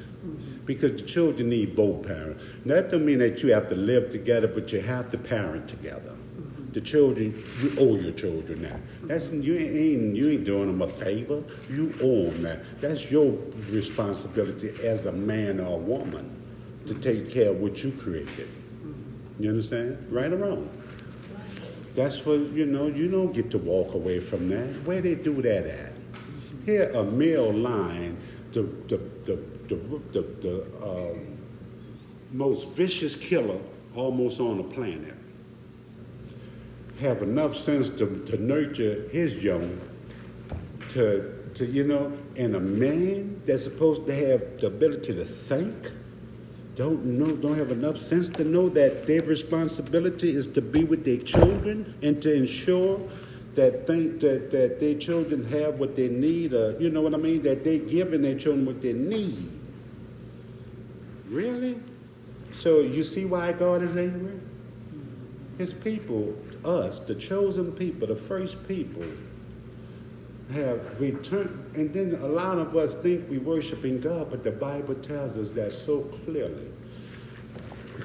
Because the children need both parents. That don't mean that you have to live together, but you have to parent together. The children, you owe your children that. You ain't doing them a favor. You owe them that. That's your responsibility as a man or a woman to take care of what you created. You understand? Right or wrong? That's what, you don't get to walk away from that. Where they do that at? Here, a male lion, the most vicious killer almost on the planet, have enough sense to nurture his young, and a man that's supposed to have the ability to think, don't have enough sense to know that their responsibility is to be with their children and to ensure that their children have what they need, you know what I mean, that they're giving their children what they need. Really? So you see why God is angry? His people, us, the chosen people, the first people, have returned, and then a lot of us think we're worshiping God, but the Bible tells us that so clearly.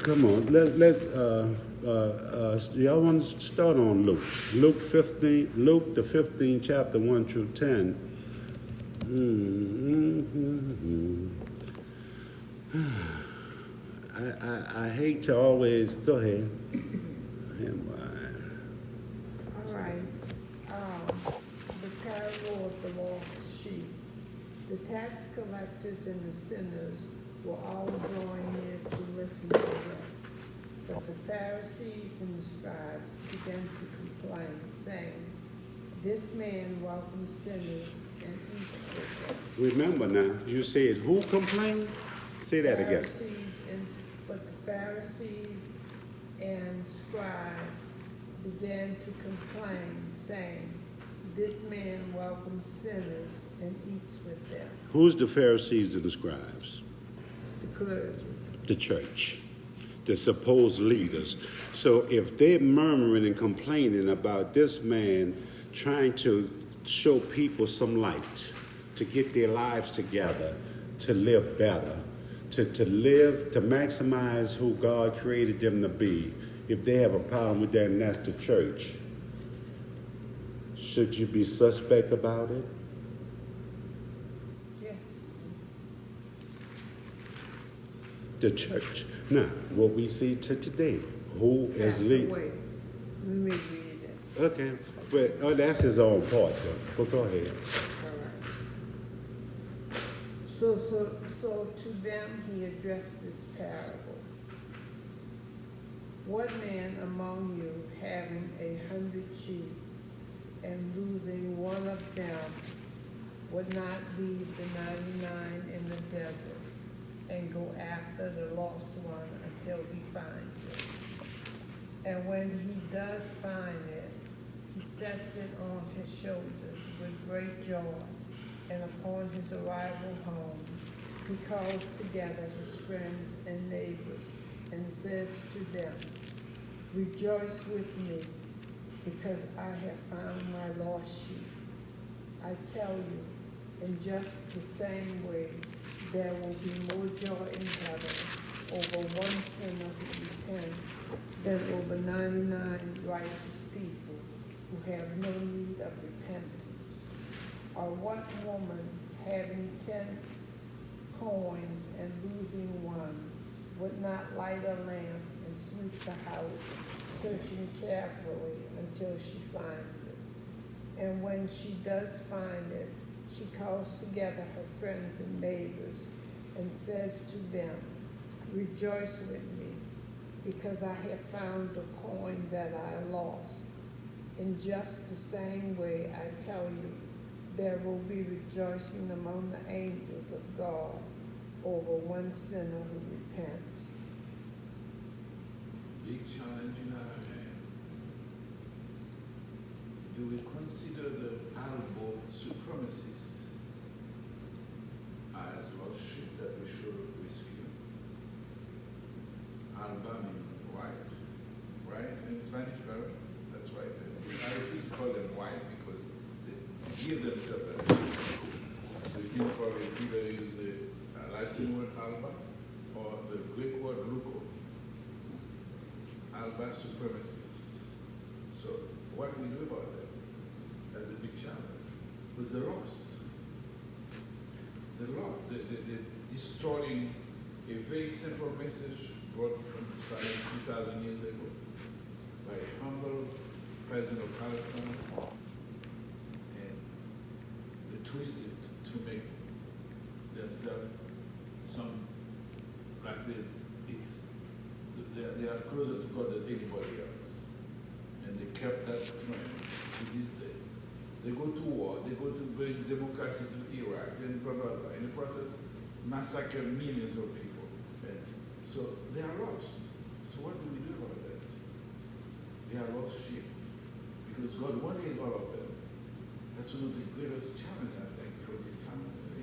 Come on, y'all want to start on Luke. Luke the 15th chapter, 1 through 10. I hate to always, go ahead. All right. The parable of the lost sheep. The tax collectors and the sinners were all drawing near to listen to them. But the Pharisees and the scribes began to complain, saying, "This man welcomes sinners and eats with them." Remember now, you said who complained? Say that again. But the Pharisees and scribes began to complain, saying, "This man welcomes sinners and eats with them." Who's the Pharisees and the scribes? The clergy. The church, the supposed leaders. So if they're murmuring and complaining about this man trying to show people some light, to get their lives together, to live better, to live, to maximize who God created them to be, if they have a problem with that, and that's the church, should you be suspect about it? Yes. The church. Now, what we see today, who is leading? Wait, let me read it. Okay, but that's his own part, though. But go ahead. All right. So to them he addressed this parable. What man among you having 100 sheep and losing one of them would not leave the 99 in the desert and go after the lost one until he finds it? And when he does find it, he sets it on his shoulders with great joy, and upon his arrival home, he calls together his friends and neighbors and says to them, "Rejoice with me, because I have found my lost sheep." I tell you, in just the same way, there will be more joy in heaven over one sinner who repents than over 99 righteous people who have no need of repentance. Or what woman having 10 coins and losing one would not light a lamp and sweep the house, searching carefully until she finds it? And when she does find it, she calls together her friends and neighbors and says to them, "Rejoice with me, because I have found the coin that I lost." In just the same way, I tell you, there will be rejoicing among the angels of God over one sinner who repents. Big challenge in our hands. Do we consider the Alba supremacists as lost sheep that we should rescue? Alba means white, right? In Spanish, right? That's right. I refuse to call them white because they give themselves that name. So you can probably either use the Latin word alba or the Greek word luco. Alba supremacists. So what do we do about that? That's a big challenge. But they're lost. They're lost. They're distorting a very simple message brought from Spain 2,000 years ago by humble president of Palestine, and they twist it to make themselves some, like they are closer to God than anybody else. And they kept that trend to this day. They go to war, they go to bring democracy to Iraq, then blah, blah, blah. In the process, massacre millions of people. And so they are lost. So what do we do about that? They are lost sheep. Because God wanted all of them. That's one of the greatest challenges, I think, for this time in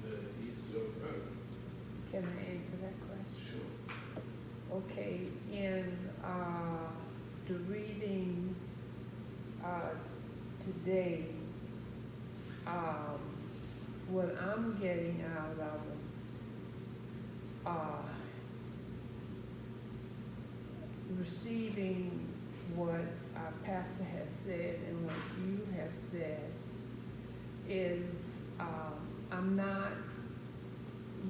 the history of Earth. Can I answer that question? Sure. Okay, in the readings today, what I'm getting out of them, receiving what Pastor has said and what you have said, is I'm not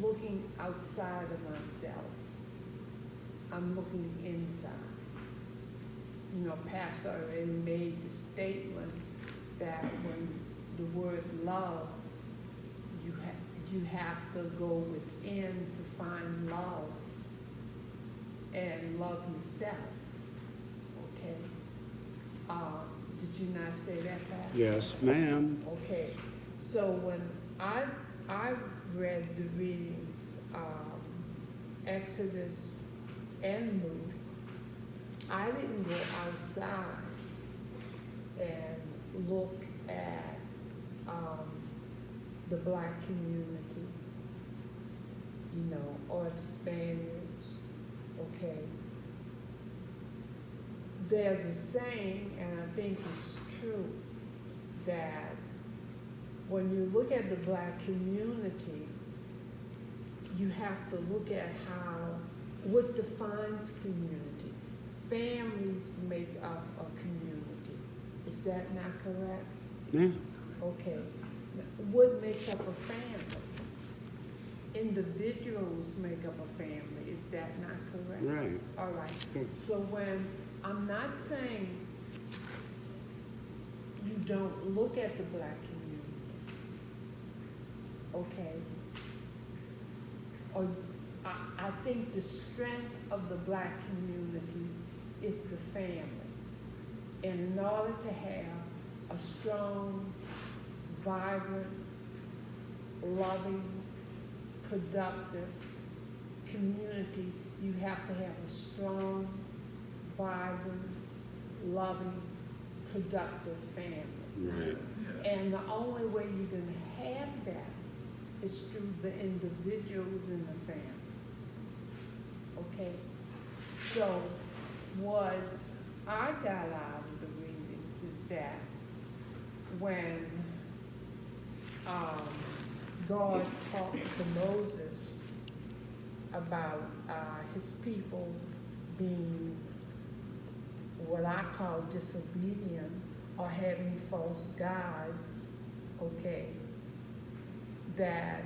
looking outside of myself. I'm looking inside. You know, Pastor already made the statement that when the word love, you have to go within to find love and love yourself. Okay. Did you not say that, Pastor? Yes, ma'am. Okay. So when I read the readings, Exodus and Luke, I didn't go outside and look at the black community, you know, or the Spaniards, okay? There's a saying, and I think it's true, that when you look at the black community, you have to look at what defines community. Families make up a community. Is that not correct? Yeah. Okay. What makes up a family? Individuals make up a family. Is that not correct? Right. All right. So when I'm not saying you don't look at the black community, okay? Or I think the strength of the black community is the family. And in order to have a strong, vibrant, loving, productive community, you have to have a strong, vibrant, loving, productive family. Right. Yeah. And the only way you're going to have that is through the individuals in the family. Okay? So what I got out of the readings is that when God talked to Moses about his people being what I call disobedient or having false gods, okay, that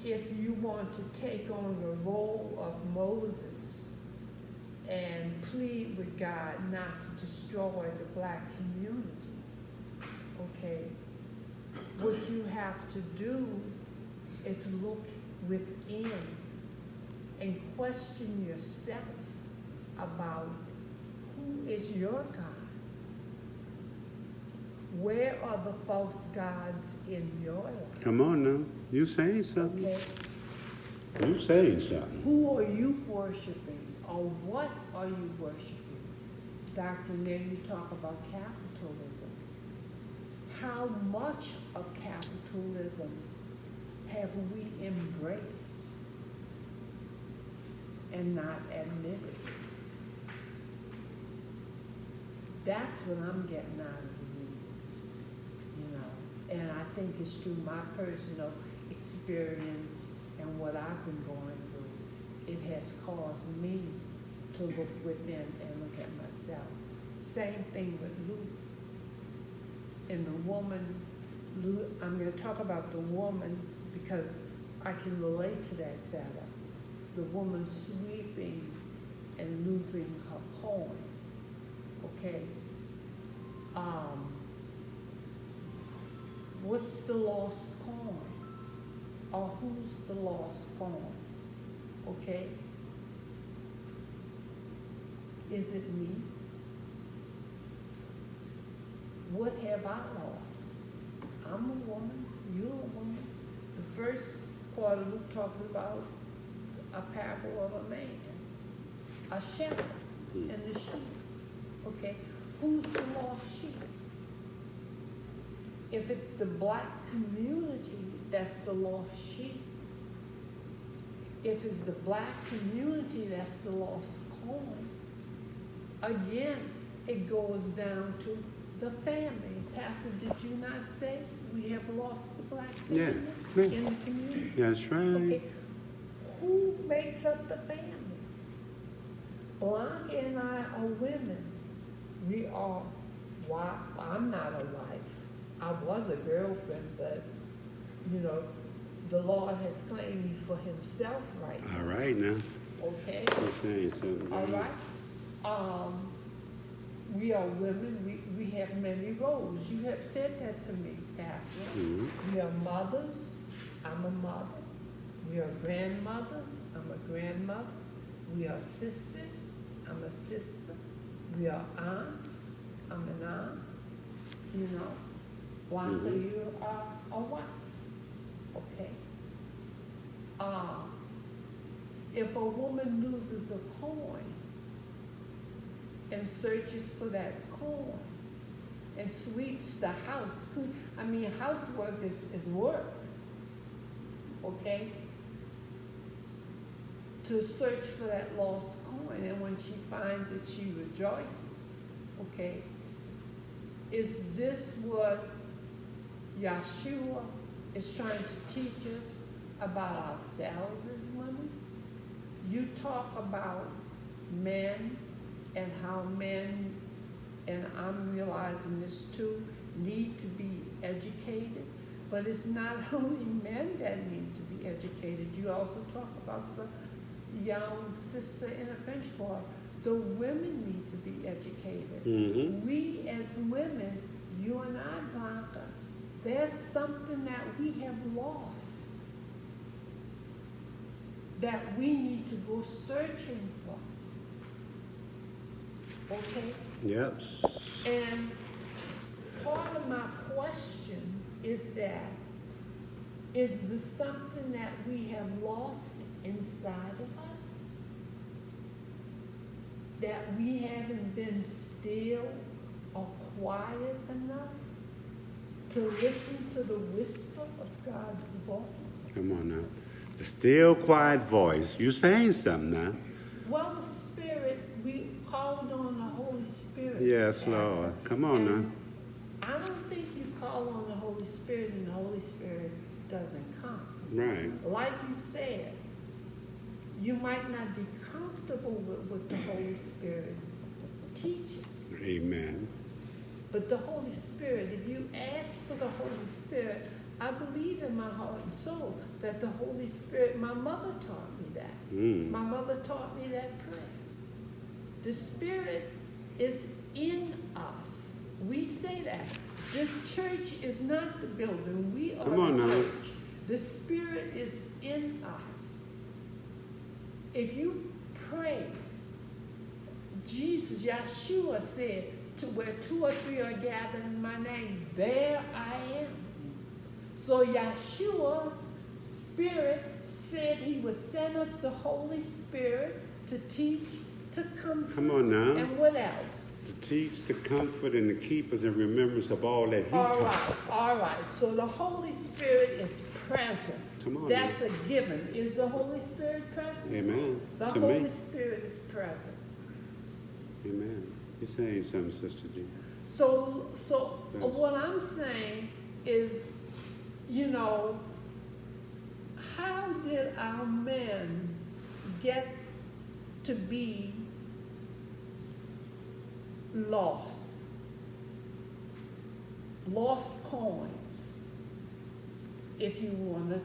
if you want to take on the role of Moses and plead with God not to destroy the black community, okay, what you have to do is look within and question yourself about who is your God. Where are the false gods in your life? Come on now. You saying something? Okay. You saying something? Who are you worshiping, or what are you worshiping? Dr. Nair, you talk about capitalism. How much of capitalism have we embraced and not admitted? That's what I'm getting out of the meetings, you know. And I think it's through my personal experience and what I've been going through. It has caused me to look within and look at myself. Same thing with Luke. And the woman, I'm going to talk about the woman because I can relate to that better. The woman sweeping and losing her coin. Okay? What's the lost coin? Or who's the lost coin? Okay? Is it me? What have I lost? I'm a woman, you're a woman. The first part of Luke talks about a parable of a man, a shepherd, and the sheep. Okay, who's the lost sheep? If it's the black community, that's the lost sheep. If it's the black community, that's the lost coin. Again, it goes down to the family. Pastor, did you not say we have lost the black family Yeah. in the community? That's right. Okay, who makes up the family? Blanca and I are women. We are, I'm not a wife. I was a girlfriend, but, you know, the Lord has claimed me for himself right now. All right now. Okay? You're saying something. All right? We are women, we have many roles. You have said that to me, Pastor. Mm-hmm. We are mothers, I'm a mother. We are grandmothers, I'm a grandmother. We are sisters, I'm a sister. We are aunts, I'm an aunt. You know, Blanca, you are a wife. Okay? If a woman loses a coin, and searches for that coin and sweeps the house. I mean, housework is work, okay? To search for that lost coin, and when she finds it, she rejoices, okay? Is this what Yeshua is trying to teach us about ourselves as women? You talk about men and how men, and I'm realizing this too, need to be educated. But it's not only men that need to be educated. You also talk about the young sister in a French bar. The women need to be educated. Mm-hmm. We as women, you and I, Blanca, there's something that we have lost that we need to go searching for. Okay? Yep. And part of my question is that, is this something that we have lost inside of us? That we haven't been still or quiet enough to listen to the whisper of God's voice? Come on now. The still quiet voice. You saying something now. Well, the Spirit, we called on the Holy Spirit. Yes, Pastor. Lord. Come on now. And I don't think you call on the Holy Spirit and the Holy Spirit doesn't come. Right. Like you said, you might not be comfortable with what the Holy Spirit teaches. Amen. But the Holy Spirit, if you ask for the Holy Spirit, I believe in my heart and soul that the Holy Spirit, my mother taught me that. My mother taught me that prayer. The Spirit is in us. We say that. This church is not the building. We are Come on the now. church. The Spirit is in us. If you pray, Jesus, Yeshua said, to where 2 or 3 are gathered in my name, there I am. So Yeshua's Spirit said he would send us the Holy Spirit to teach, to comfort. Come on now. And what else? To teach, to comfort, and to keep us in remembrance of all that He taught. All right. So the Holy Spirit is present. Come on That's a given. Is the Holy Spirit present? Amen. The To Holy me. Spirit is present. Amen. You're saying something, Sister G. So Yes. what I'm saying is, you know, how did our men get to be lost? Lost coins, if you want to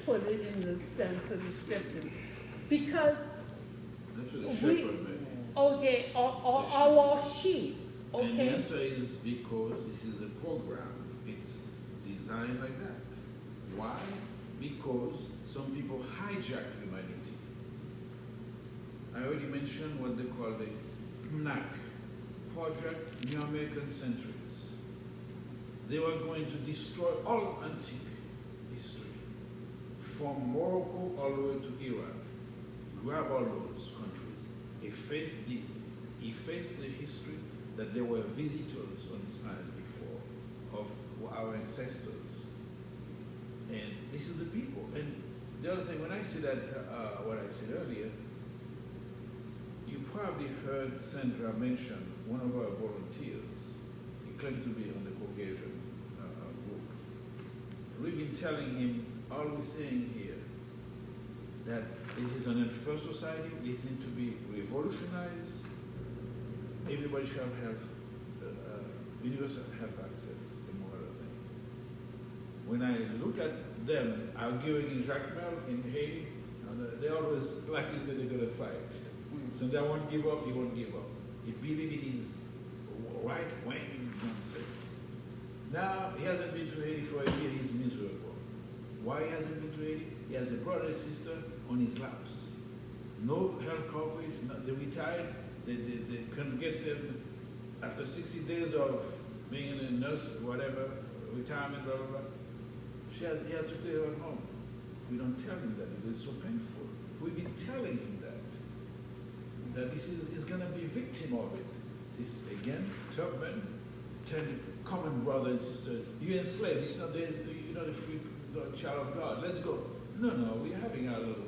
put it in the sense of the scriptures. Because That's what the We- shepherd meant. Okay, or our sheep, And the okay? answer is because this is a program. It's designed like that. Why? Because some people hijack humanity. I already mentioned what they call the PNAC, Project New American Centuries. They were going to destroy all antique history, from Morocco all the way to Iran. Grab all those countries, efface the history that there were visitors on this planet before of our ancestors. And this is the people. And the other thing, when I say that, what I said earlier, you probably heard Sandra mention one of our volunteers. He claimed to be on the Caucasian group. We've been telling him, all we're saying here, that it is an unfair society, it needs to be revolutionized. Everybody should have universal health access, among other things. When I look at them arguing in Jacmel in Haiti, they always, like you said, they're going to fight. So they won't give up, he won't give up. He believes it is right-wing nonsense. Now, he hasn't been to Haiti for a year, he's miserable. Why he hasn't been to Haiti? He has a brother and sister on his laps. No health coverage, they retired, they can get them after 60 days of being a nurse, whatever, retirement, blah, blah, blah. He has to stay at home. We don't tell him that because it's so painful. We've been telling him that this is going to be victim of it. This, again, Tubman, telling common brother and sister, you enslaved, it's not, you're not a free child of God, let's go. No, we're having our little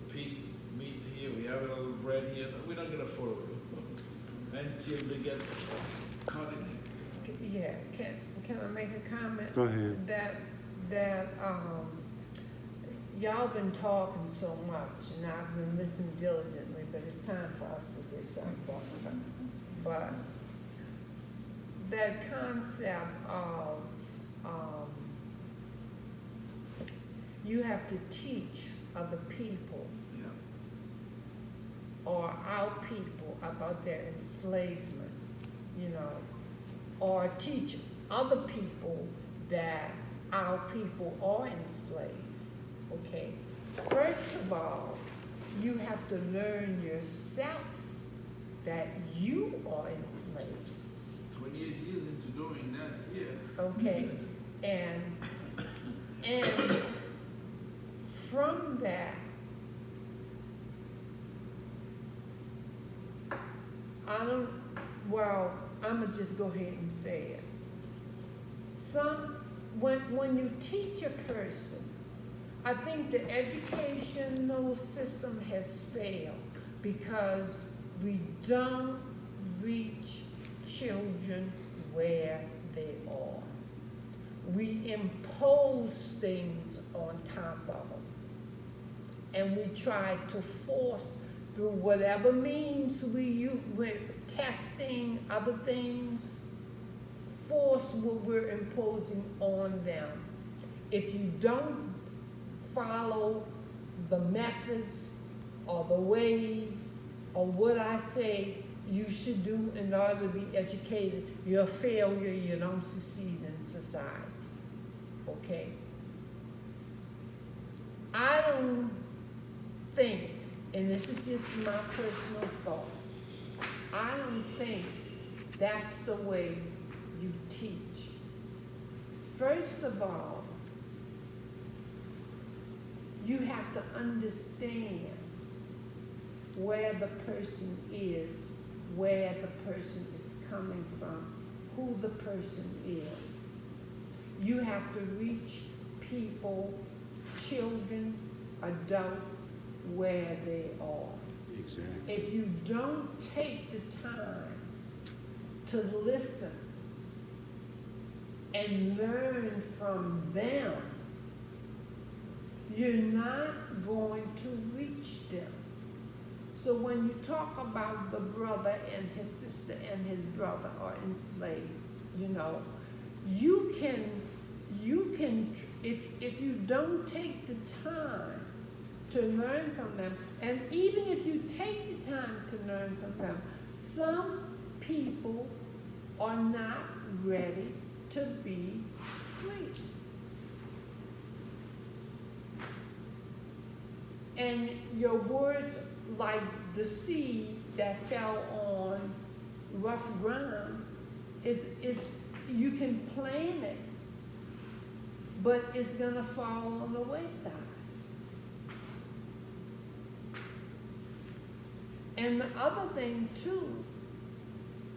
pig meat here, we have a little bread here, we're not going to follow you until they get caught in it. Yeah, can I make a comment? Go ahead. That y'all been talking so much, and I've been listening diligently, but it's time for us to say something. But that concept of you have to teach other people Yeah. or our people about their enslavement, or teach other people that our people are enslaved. Okay, first of all, you have to learn yourself that you are enslaved. 28 years into doing that here. Okay, and from that, I'ma just go ahead and say it. When you teach a person, I think the educational system has failed because we don't reach children where they are. We impose things on top of them. And we try to force through whatever means we use, with testing, other things, force what we're imposing on them. If you don't follow the methods or the ways or what I say you should do in order to be educated, you're a failure, you don't succeed in society. Okay? I don't think, and this is just my personal thought, I don't think that's the way you teach. First of all, you have to understand where the person is, where the person is coming from, who the person is. You have to reach people, children, adults, where they are. Exactly. If you don't take the time to listen and learn from them, you're not going to reach them. So when you talk about the brother and his sister and his brother are enslaved, you can, if you don't take the time to learn from them. And even if you take the time to learn from them, some people are not ready to be free. And your words, like the seed that fell on rough ground, is you can plant it, but it's gonna fall on the wayside. And the other thing too,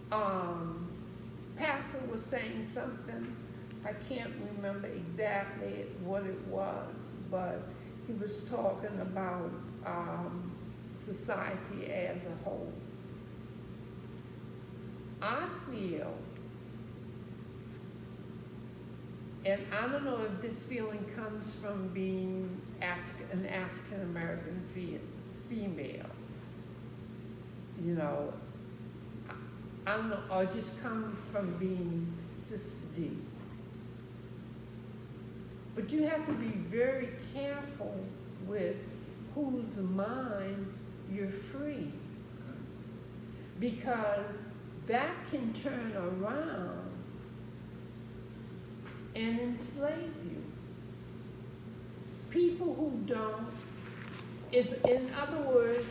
Pastor was saying something, I can't remember exactly what it was, but he was talking about society as a whole. I feel, and I don't know if this feeling comes from being an African American female, you know, I don't know, or just come from being Sister D. But you have to be very careful with whose mind you're free, because that can turn around and enslave you. People who don't, in other words,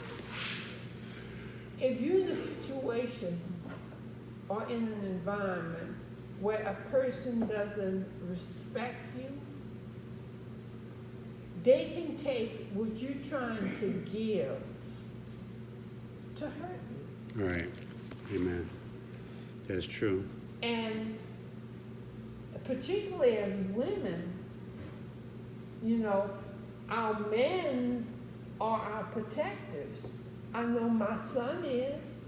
if you're in a situation or in an environment where a person doesn't respect you, they can take what you're trying to give to hurt you. Right. Amen. That's true. And particularly as women, you know, our men are our protectors. I know my son is,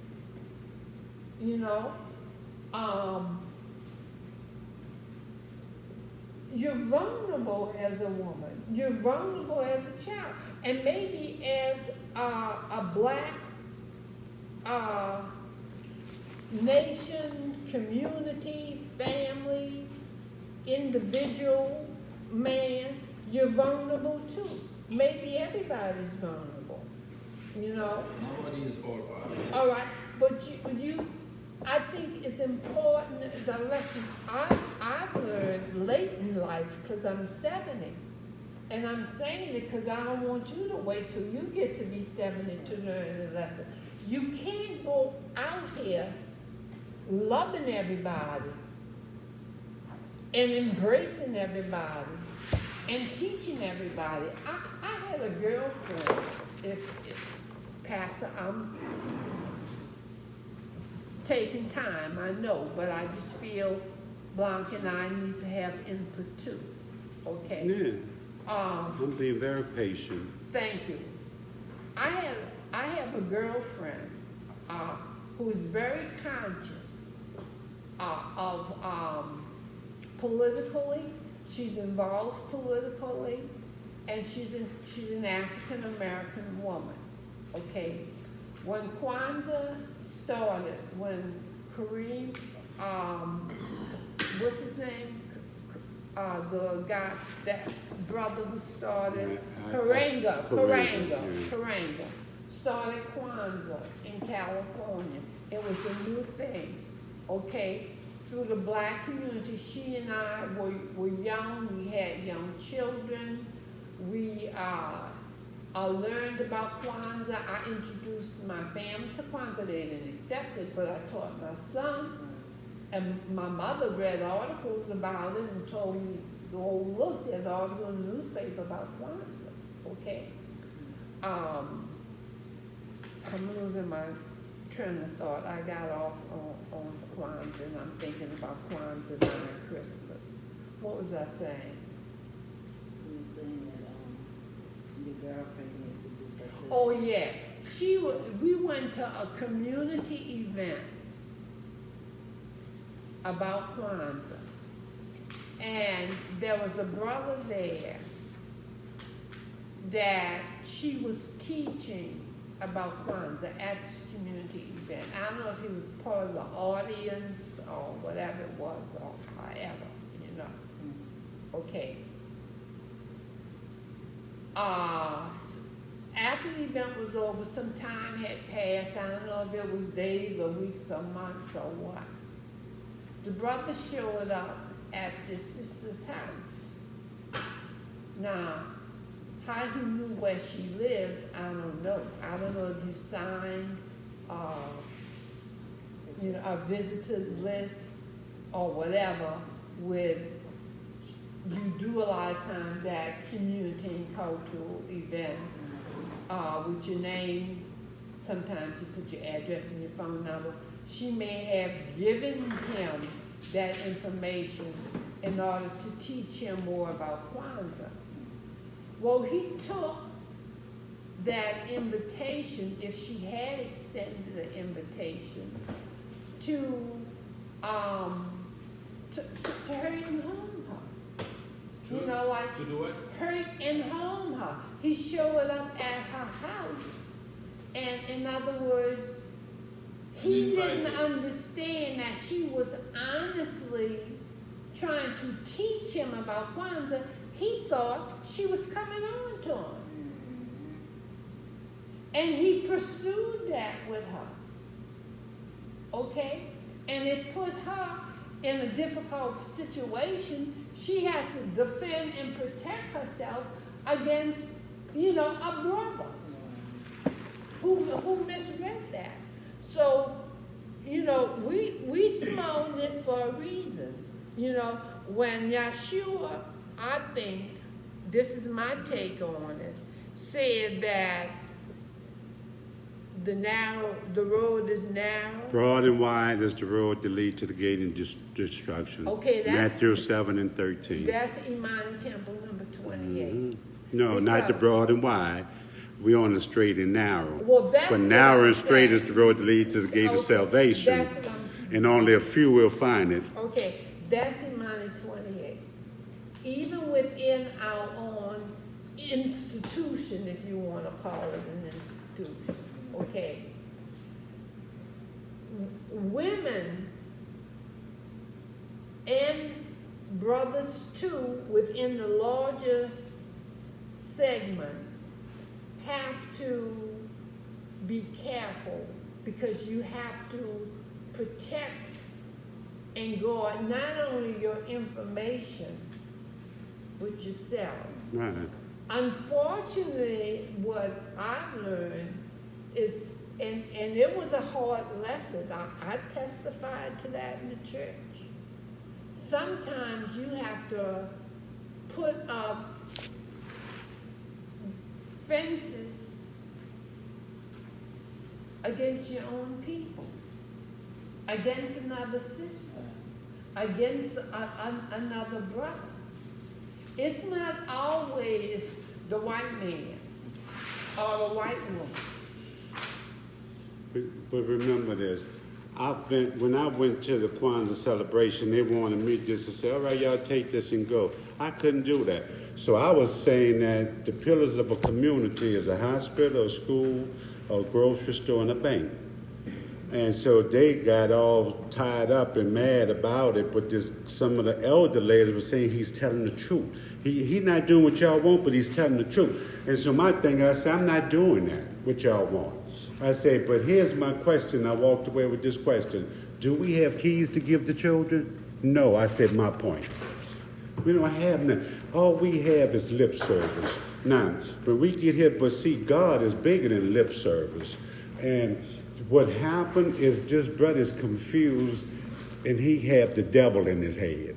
you know, you're vulnerable as a woman. You're vulnerable as a child. And maybe as a black nation, community, family, individual, man, you're vulnerable too. Maybe everybody's vulnerable, you know? Nobody is all right. All right, but you I think it's important, the lesson I've learned late in life, because I'm 70. And I'm saying it because I don't want you to wait till you get to be 70 to learn the lesson. You can't go out here loving everybody and embracing everybody and teaching everybody. I had a girlfriend, if Pastor, I'm taking time, I know, but I just feel Blanca and I need to have input too, okay? Yeah. I'm being very patient. Thank you. I have a girlfriend who is very conscious of politically. She's involved politically, and she's an African American woman. Okay, when Kwanzaa started, when Kareem, what's his name? The guy, that brother who started Karanga started Kwanzaa in California. It was a new thing, okay? Through the black community, she and I were young. We had young children. We learned about Kwanzaa. I introduced my family to Kwanzaa. They didn't accept it, but I taught my son. And my mother read articles about it and told me, oh, look, there's an article in the newspaper about Kwanzaa, okay? I'm losing my train of thought. I got off on Kwanzaa, and I'm thinking about Kwanzaa and Christmas. What was I saying? You were saying that your girlfriend introduced her to. Oh, yeah. We went to a community event about Kwanzaa. And there was a brother there that she was teaching about Kwanzaa at this community event. I don't know if he was part of the audience or whatever it was, or however, you know. Okay. after the event was over, some time had passed. I don't know if it was days or weeks or months or what. The brother showed up at the sister's house. Now, how he knew where she lived, I don't know. I don't know if you signed, a visitor's list or whatever with, you do a lot of times that community and cultural events with your name. Sometimes you put your address and your phone number. She may have given him that information in order to teach him more about Kwanzaa. Well, he took that invitation, if she had extended an invitation, to her and home her. You know, like To do what? her and home her. He showed up at her house. And in other words, he didn't understand that she was honestly trying to teach him about Kwanzaa. He thought she was coming on to him. And he pursued that with her. Okay? And it put her in a difficult situation. She had to defend and protect herself against, a brother who misread that. So, we smelled it for a reason. When Yeshua, I think, this is my take on it, said that the road is narrow. Broad and wide is the road that leads to the gate and destruction. Okay, that's- Matthew 7 and 13. That's Imani Temple number 28. No, not the Because- broad and wide. We're on the straight and narrow. Well, that's But what narrow I'm and straight saying. is the road that leads to the gate of Okay, salvation. that's what I'm- And only a few will find it. Okay, that's Imani 28. Even within our own institution, if you want to call it an institution, okay? Women and brothers too, within the larger segment, have to be careful because you have to protect and guard not only your information, but yourselves. Right. Unfortunately, what I've learned is, and it was a hard lesson, I testified to that in the church. Sometimes you have to put up fences against your own people, against another sister, against another brother. It's not always the white man or the white woman. But remember this. When I went to the Kwanzaa celebration, they wanted me just to say, all right, y'all take this and go. I couldn't do that. So I was saying that the pillars of a community is a hospital, a school, a grocery store, and a bank. And so they got all tied up and mad about it, but some of the elder ladies were saying he's telling the truth. He's not doing what y'all want, but he's telling the truth. And so my thing, I said, I'm not doing that, what y'all want. I said, but here's my question. I walked away with this question. Do we have keys to give the children? No, I said my point. We don't have none. All we have is lip service. Now, when we get here, but see, God is bigger than lip service. And what happened is this brother's confused and he had the devil in his head.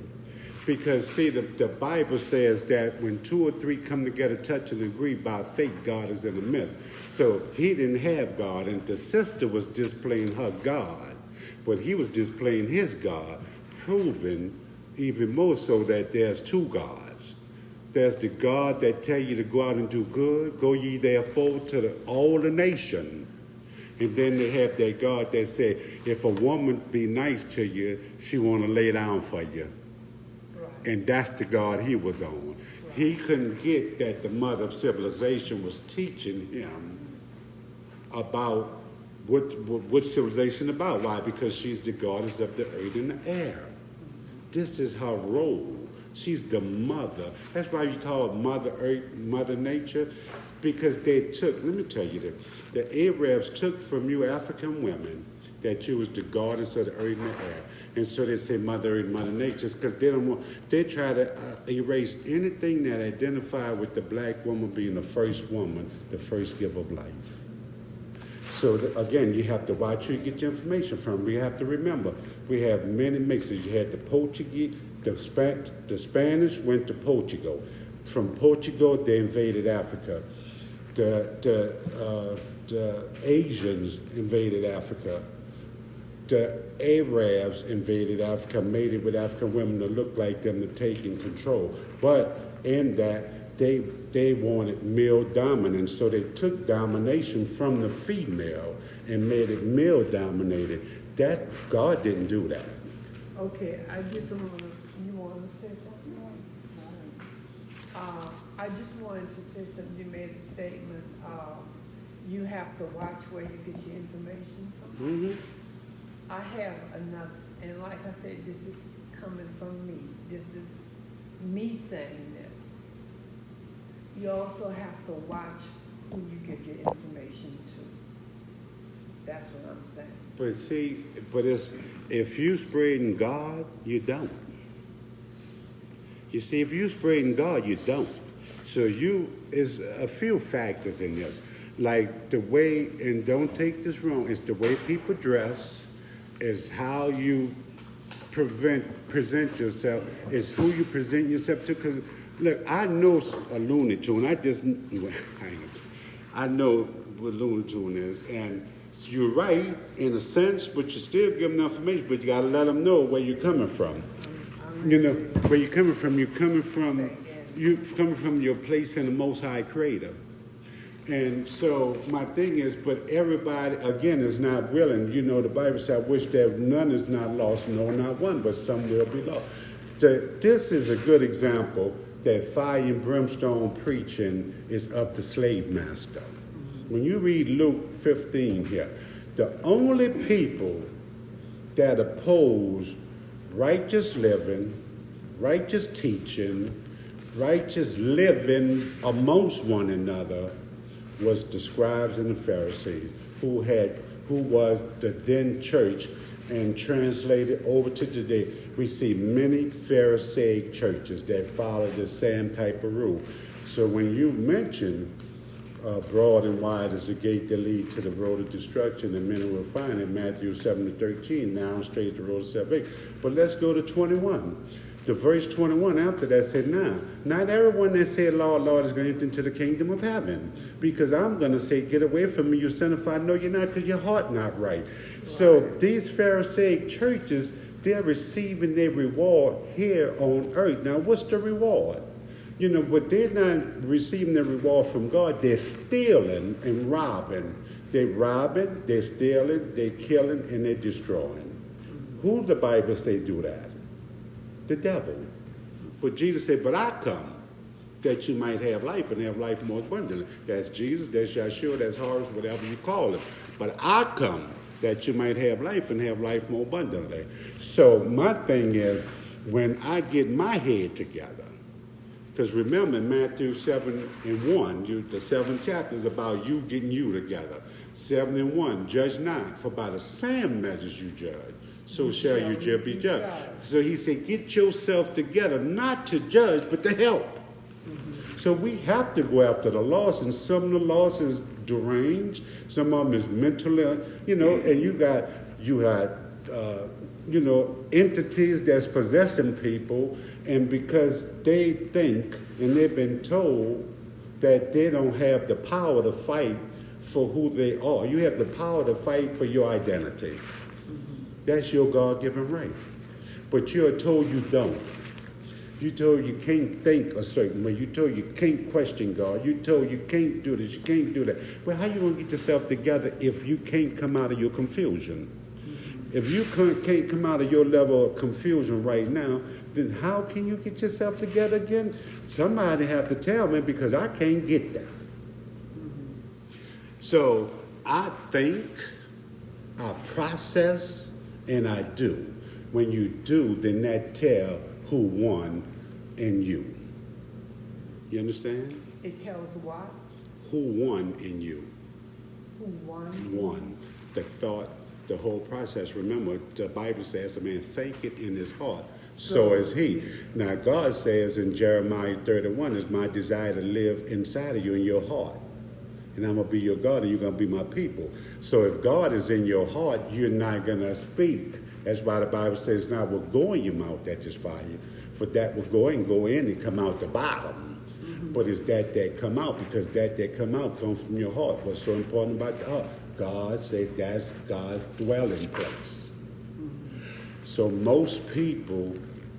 Because, see, the Bible says that when two or three come together, touch and agree by faith, God is in the midst. So he didn't have God, and the sister was displaying her God, but he was displaying his God, proving even more so that there's two gods. There's the God that tell you to go out and do good, go ye therefore to all the nation. And then they have that God that said, if a woman be nice to you, she want to lay down for you. And that's the God he was on. He couldn't get that the mother of civilization was teaching him about what civilization about. Why? Because she's the goddess of the earth and the air. This is her role. She's the mother. That's why you call it Mother Earth, Mother Nature, because they took, let me tell you this, the Arabs took from you African women that you was the goddess of the earth and the air. And so they say Mother Earth, Mother Nature, because they try to erase anything that identified with the black woman being the first woman, the first giver of life. So again, you have to watch who you get your information from. We have to remember, we have many mixes. You had the Portuguese, the Spanish went to Portugal. From Portugal, they invaded Africa. The Asians invaded Africa. The Arabs invaded Africa, mated with African women to look like them, to take in control. But in that, they wanted male dominance, so they took domination from the female and made it male dominated. That God didn't do that. Okay, I just you want to say something more? I just wanted to say something. You made a statement. You have to watch where you get your information from. Mm-hmm. I have another, and like I said, this is coming from me. This is me saying this. You also have to watch who you give your information to. That's what I'm saying. But see, if you spreading God, you don't. You see, if you spreading God, you don't. So is a few factors in this. Like the way, and don't take this wrong, it's the way people dress, is how you present yourself, is who you present yourself to. Because look, I know a Looney Tune. I know what Looney Tune is, and you're right in a sense, but you still give them information. But you got to let them know where you're coming from. You know where you're coming from. You're coming from your place in the Most High Creator. And so my thing is, but everybody, again, is not willing. You know, the Bible says, I wish that none is not lost, no, not one, but some will be lost. This is a good example that fire and brimstone preaching is of the slave master. When you read Luke 15 here, the only people that oppose righteous living, righteous teaching, righteous living amongst one another was the scribes and the Pharisees, who was the then church, and translated over to today. We see many Pharisaic churches that follow the same type of rule. So when you mention broad and wide is the gate that leads to the road of destruction, and many will find it, Matthew 7-13, narrow and straight the road of salvation. But let's go to 21. The verse 21 after that said, now, not everyone that said, Lord, Lord, is going to enter into the kingdom of heaven. Because I'm going to say, get away from me, you son of fire. No, you're not, because your heart not right. So these Pharisaic churches, they're receiving their reward here on earth. Now, what's the reward? You know, but they're not receiving the reward from God. They're stealing and robbing. They're robbing, they're stealing, they're killing, and they're destroying. Who the Bible say do that? The devil. But Jesus said, but I come that you might have life and have life more abundantly. That's Jesus, that's Yeshua, that's Horus, whatever you call it. But I come that you might have life and have life more abundantly. So my thing is, when I get my head together, because remember in Matthew 7:1, the 7th chapter is about you getting you together. 7:1, judge not, for by the same measures you judge, so shall you be judged. So he said, get yourself together, not to judge, but to help. Mm-hmm. So we have to go after the lost, and some of the lost is deranged, some of them is mentally, and you got entities that's possessing people, and because they think, and they've been told that they don't have the power to fight for who they are. You have the power to fight for your identity. That's your God-given right. But you're told you don't. You're told you can't think a certain way. You're told you can't question God. You're told you can't do this, you can't do that. Well, how you going to get yourself together if you can't come out of your confusion? If you can't come out of your level of confusion right now, then how can you get yourself together again? Somebody have to tell me, because I can't get there. So I think, I process, and I do. When you do, then that tell who won in you. You understand? It tells what? Who won in you? Who won? One. The thought, the whole process. Remember, the Bible says a man thinketh in his heart, so is he. Now, God says in Jeremiah 31, it's my desire to live inside of you in your heart. And I'm going to be your God and you're going to be my people. So if God is in your heart, you're not going to speak. That's why the Bible says, now will go in your mouth that just fire you. For that will go in and come out the bottom. But it's that come out, because that come out comes from your heart. What's so important about the heart? God said that's God's dwelling place. So most people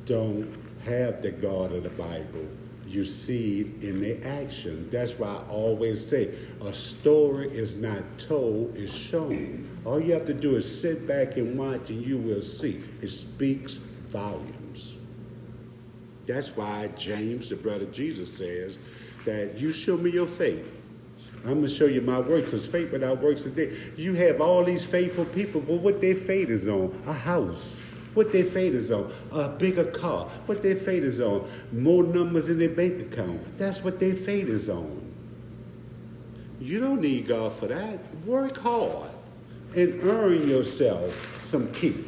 don't have the God of the Bible. You see it in their action. That's why I always say a story is not told, it's shown. All you have to do is sit back and watch and you will see. It speaks volumes. That's why James, the brother of Jesus, says that you show me your faith. I'm going to show you my works, because faith without works is dead. You have all these faithful people, but what their faith is on? A house. What their faith is on? A bigger car. What their faith is on? More numbers in their bank account. That's what their faith is on. You don't need God for that. Work hard and earn yourself some keep.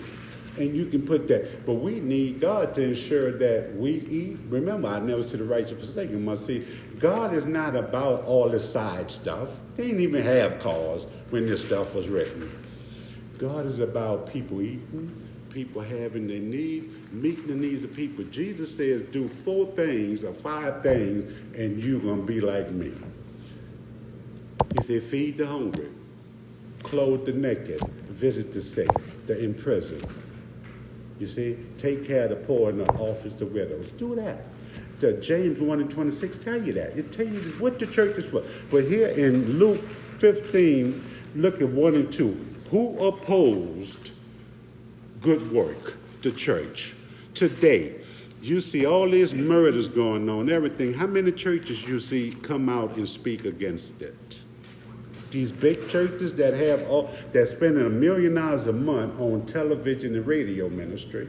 And you can put that. But we need God to ensure that we eat. Remember, I never see the righteous forsaken. Must see, God is not about all the side stuff. They didn't even have cars when this stuff was written. God is about people eating, people having their needs, meeting the needs of people. Jesus says, do 4 things or 5 things, and you're going to be like me. He said, feed the hungry, clothe the naked, visit the sick, the imprisoned. You see, take care of the poor and the orphans, the widows. Do that. The James 1:26 tell you that. It tell you what the church is for. But here in Luke 15, look at 1 and 2. Who opposed good work? The church. Today, you see all these murders going on, everything. How many churches you see come out and speak against it? These big churches that have that's spending $1 million a month on television and radio ministry,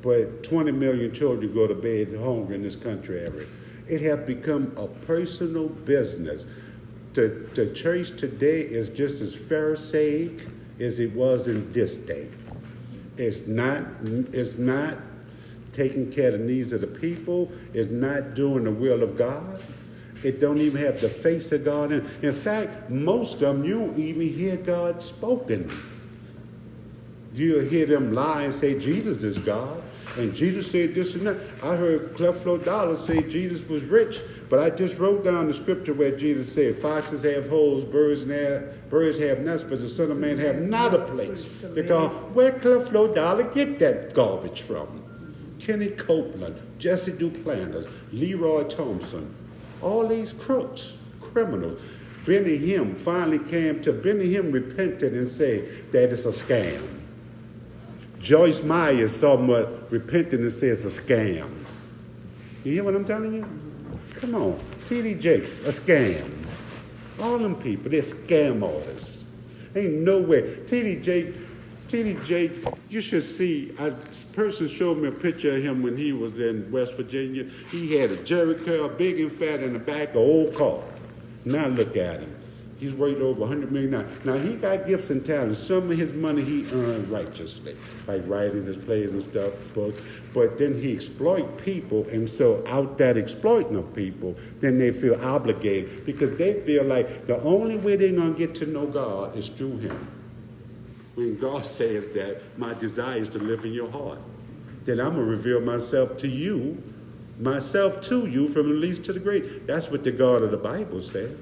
but 20 million children go to bed hungry in this country every. It has become a personal business. The church today is just as Pharisaic as it was in this day. It's not taking care of the needs of the people. It's not doing the will of God. It don't even have the face of God. In fact, most of them, you don't even hear God spoken. You'll hear them lie and say Jesus is God. And Jesus said this and that. I heard Creflo Dollar say Jesus was rich, but I just wrote down the scripture where Jesus said, foxes have holes, birds have nests, but the Son of Man have not a place. Because where Creflo Dollar get that garbage from? Kenny Copeland, Jesse Duplantis, Leroy Thompson, all these crooks, criminals. Benny Hinn finally came to, Benny Hinn repented and said that it's a scam. Joyce Meyer somewhat repented and said it's a scam. You hear what I'm telling you? Come on. T.D. Jakes, a scam. All them people, they're scam artists. Ain't no way. T.D. Jakes, you should see, a person showed me a picture of him when he was in West Virginia. He had a jerry curl, big and fat in the back, an old car. Now look at him. He's worth over $100 million. Now he got gifts and talents. Some of his money he earned righteously, like writing his plays and stuff, books. But then he exploit people, and so out that exploiting of people, then they feel obligated because they feel like the only way they're gonna get to know God is through him. When God says that my desire is to live in your heart, then I'm gonna reveal myself to you from the least to the great. That's what the God of the Bible said.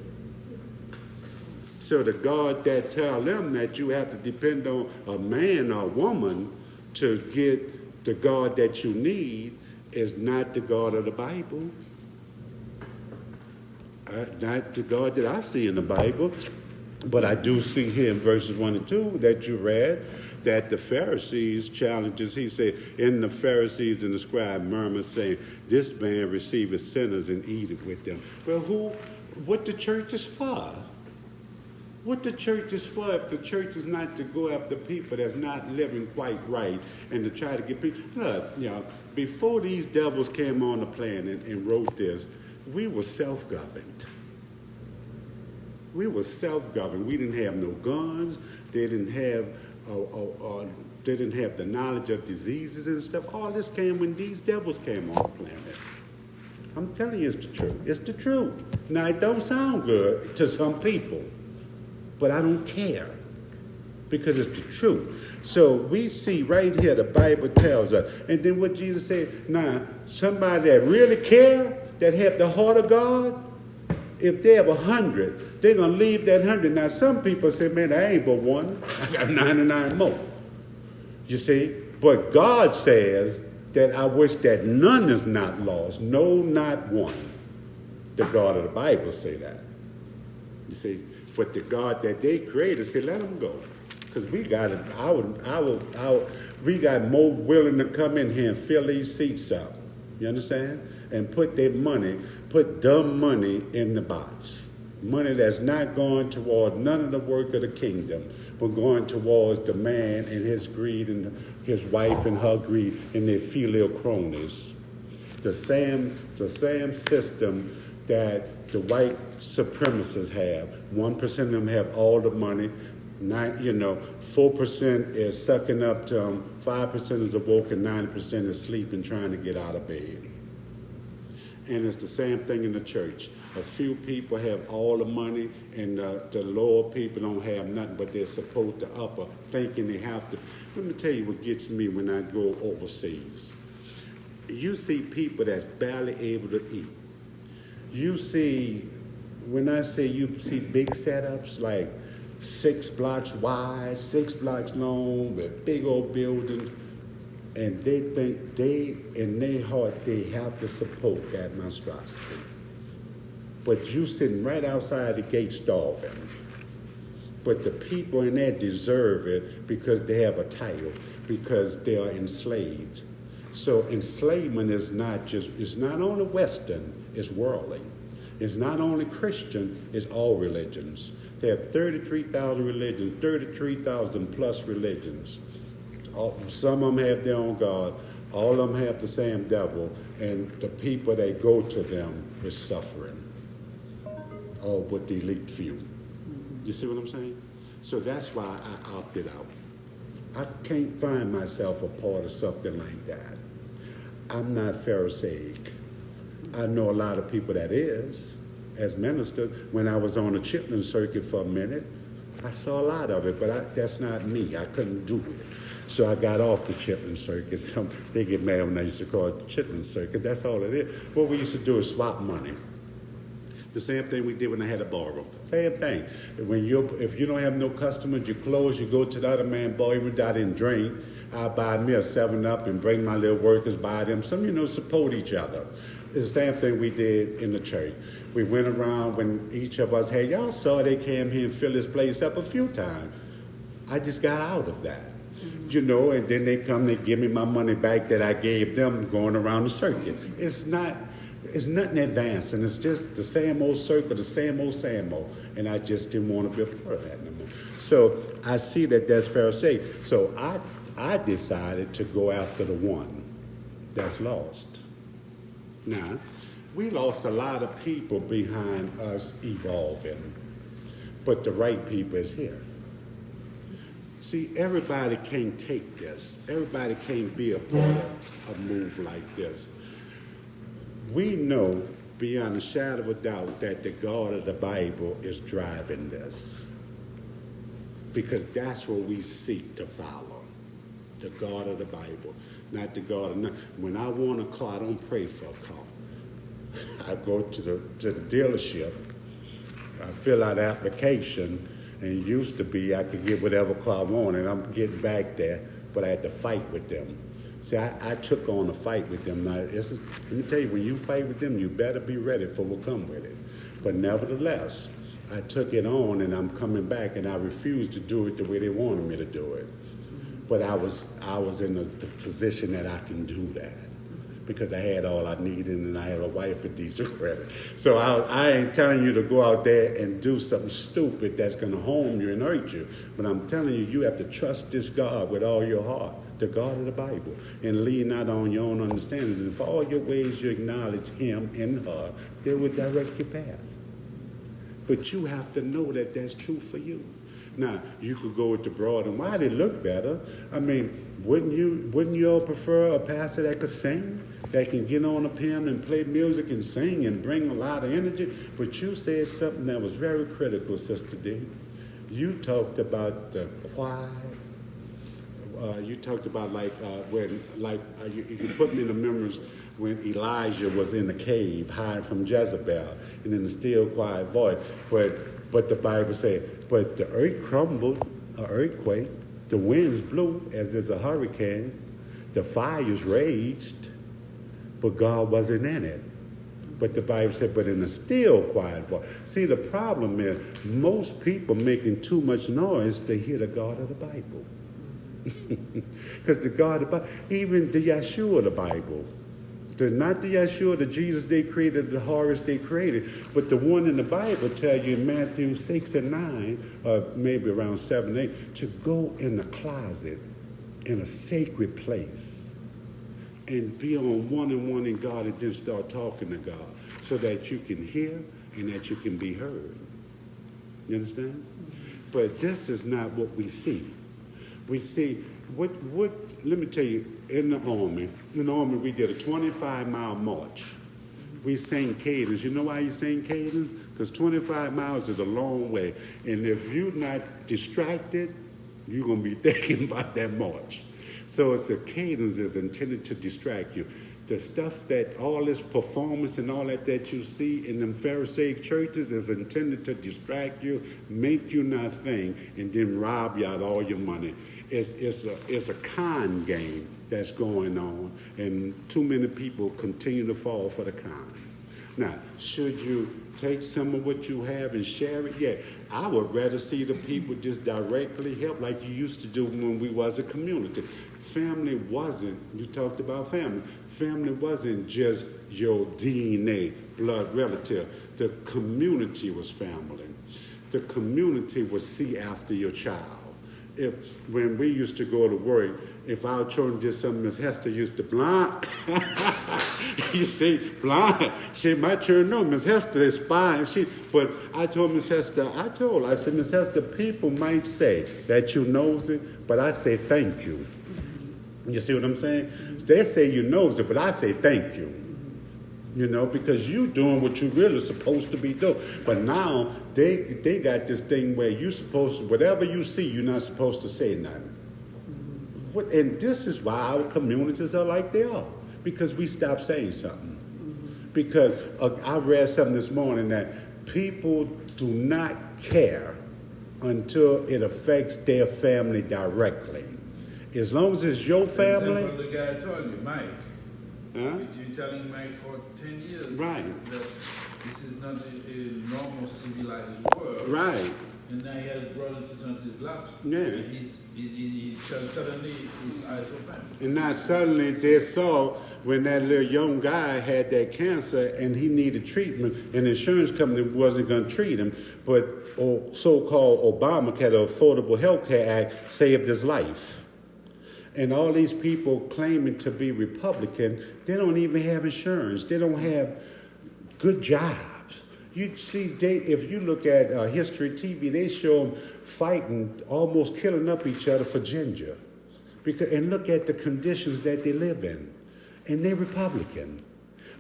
So the God that tell them that you have to depend on a man or a woman to get the God that you need is not the God of the Bible. Not the God that I see in the Bible. But I do see here in verses 1 and 2 that you read that the Pharisees challenges. He said, and the Pharisees and the scribes murmur, saying, this man receiveth sinners and eateth with them. Well, what the church is for? What the church is for, if the church is not to go after people that's not living quite right and to try to get people. Look, before these devils came on the planet and wrote this, we were self-governed. We were self-governed. We didn't have no guns. They didn't have the knowledge of diseases and stuff. All this came when these devils came on the planet. I'm telling you, it's the truth. It's the truth. Now, it don't sound good to some people, but I don't care because it's the truth. So we see right here, the Bible tells us. And then what Jesus said, now, somebody that really care, that have the heart of God, if they have 100, they're going to leave that 100. Now, some people say, man, I ain't but one. I got 99 more. You see? But God says that I wish that none is not lost. No, not one. The God of the Bible say that. You see? But the God that they created said, let them go. Because we got it. We got more willing to come in here and fill these seats up. You understand? And put dumb money in the box. Money that's not going toward none of the work of the kingdom, but going towards the man and his greed and his wife and her greed and their filial cronies. The same system that the white supremacists have. 1% of them have all the money. 4% is sucking up to them. 5% is awoke and 90% is sleeping, trying to get out of bed. And it's the same thing in the church. A few people have all the money, and the lower people don't have nothing, but they're supposed to upper, thinking they have to. Let me tell you what gets me when I go overseas. You see people that's barely able to eat. You see, when I say you see big setups, like 6 blocks wide, 6 blocks long, with big old buildings, and they think in their heart, they have to support that monstrosity. But you sitting right outside the gate starving. But the people in there deserve it because they have a title, because they are enslaved. So enslavement is it's not only Western, it's worldly. It's not only Christian, it's all religions. They have 33,000 religions, 33,000 plus religions. Some of them have their own God. All of them have the same devil. And the people that go to them is suffering. All but the elite few. You see what I'm saying? So that's why I opted out. I can't find myself a part of something like that. I'm not Pharisaic. I know a lot of people that is. As ministers, when I was on the Chitlin circuit for a minute, I saw a lot of it, but that's not me. I couldn't do it. So I got off the Chitlin circuit. They get mad when I used to call it the Chitlin circuit. That's all it is. What we used to do is swap money. The same thing we did when I had a borrow. Same thing. If you don't have no customers, you close, you go to the other man, boy, even though I didn't drink, I'll buy me a 7-Up and bring my little workers, buy them. Some, support each other. It's the same thing we did in the church. We went around when each of us, hey, y'all saw they came here and filled this place up a few times. I just got out of that. And then they give me my money back that I gave them going around the circuit. It's nothing advanced, and it's just the same old circle, the same old, and I just didn't want to be a part of that no more. So I see that that's Pharisee. So I decided to go after the one that's lost. Now, we lost a lot of people behind us evolving, but the right people is here. See, everybody can't take this. Everybody can't be a part of a move like this. We know beyond a shadow of a doubt that the God of the Bible is driving this, because that's what we seek to follow, the God of the Bible, not the God of when I want a car, I don't pray for a car. I go to the dealership, I fill out an application, and used to be I could get whatever car I wanted. I'm getting back there, but I had to fight with them. See, I took on a fight with them. Now, let me tell you, when you fight with them, you better be ready for what come with it. But nevertheless, I took it on, and I'm coming back, and I refused to do it the way they wanted me to do it. But I was in the position that I can do that, because I had all I needed and I had a wife with decent credit. So I ain't telling you to go out there and do something stupid that's going to harm you and hurt you. But I'm telling you, you have to trust this God with all your heart, the God of the Bible, and lean not on your own understanding. And if all your ways you acknowledge him and her, they will direct your path. But you have to know that that's true for you. Now, you could go with the broad and wide, it look better. I mean, wouldn't you all prefer a pastor that could sing, that can get on a piano and play music and sing and bring a lot of energy? But you said something that was very critical, Sister D. You talked about the choir. You talked about you can put me in the memories when Elijah was in the cave hiding from Jezebel and in the still quiet voice. But the Bible said, but the earth crumbled, an earthquake, the winds blew as there's a hurricane, the fires raged, but God wasn't in it. But the Bible said, but in a still quiet voice. See, the problem is most people making too much noise to hear the God of the Bible. Because the God of the Bible, even the Yeshua of the Bible, not the Yeshua, the Jesus they created, the Horus they created, but the one in the Bible tell you in Matthew 6 and 9, or maybe around 7 and 8, to go in the closet in a sacred place and be on one-on-one in God and then start talking to God so that you can hear and that you can be heard. You understand? But this is not what we see. We see, let me tell you, in the army we did a 25-mile march. We sang cadence. You know why you sing cadence? Because 25 miles is a long way. And if you're not distracted, you're going to be thinking about that march. So the cadence is intended to distract you. The stuff that all this performance and all that you see in them Pharisaic churches is intended to distract you, make you not think, and then rob you out all your money. It's a con game that's going on, and too many people continue to fall for the con. Now, should you take some of what you have and share it? Yeah, I would rather see the people just directly help like you used to do when we was a community. Family wasn't, you talked about family. Family wasn't just your DNA, blood relative. The community was family. The community would see after your child. When we used to go to work, if our children did something, Miss Hester used to blind. You see, blind. See, my children know Miss Hester is spying. But I told Miss Hester, I said, Miss Hester, people might say that you knows it, but I say thank you. You see what I'm saying? They say you knows it, but I say thank you. You know, because you doing what you really supposed to be doing. But now they got this thing where you supposed to, whatever you see, you're not supposed to say nothing. And this is why our communities are like they are, because we stopped saying something. Because I read something this morning that people do not care until it affects their family directly. As long as it's your family. For example, the guy I told you, Mike. Huh? You're telling Mike for 10 years Right. that this is not a normal civilized world. Right. And now he has brothers and sisters in his laps. Yeah. And suddenly his eyes open. And now suddenly they saw when that little young guy had that cancer and he needed treatment, and the insurance company wasn't going to treat him, but so-called Obamacare, the Affordable Health Care Act, saved his life. And all these people claiming to be Republican, they don't even have insurance. They don't have good jobs. You see, if you look at History TV, they show them fighting, almost killing up each other for ginger. And look at the conditions that they live in. And they're Republican.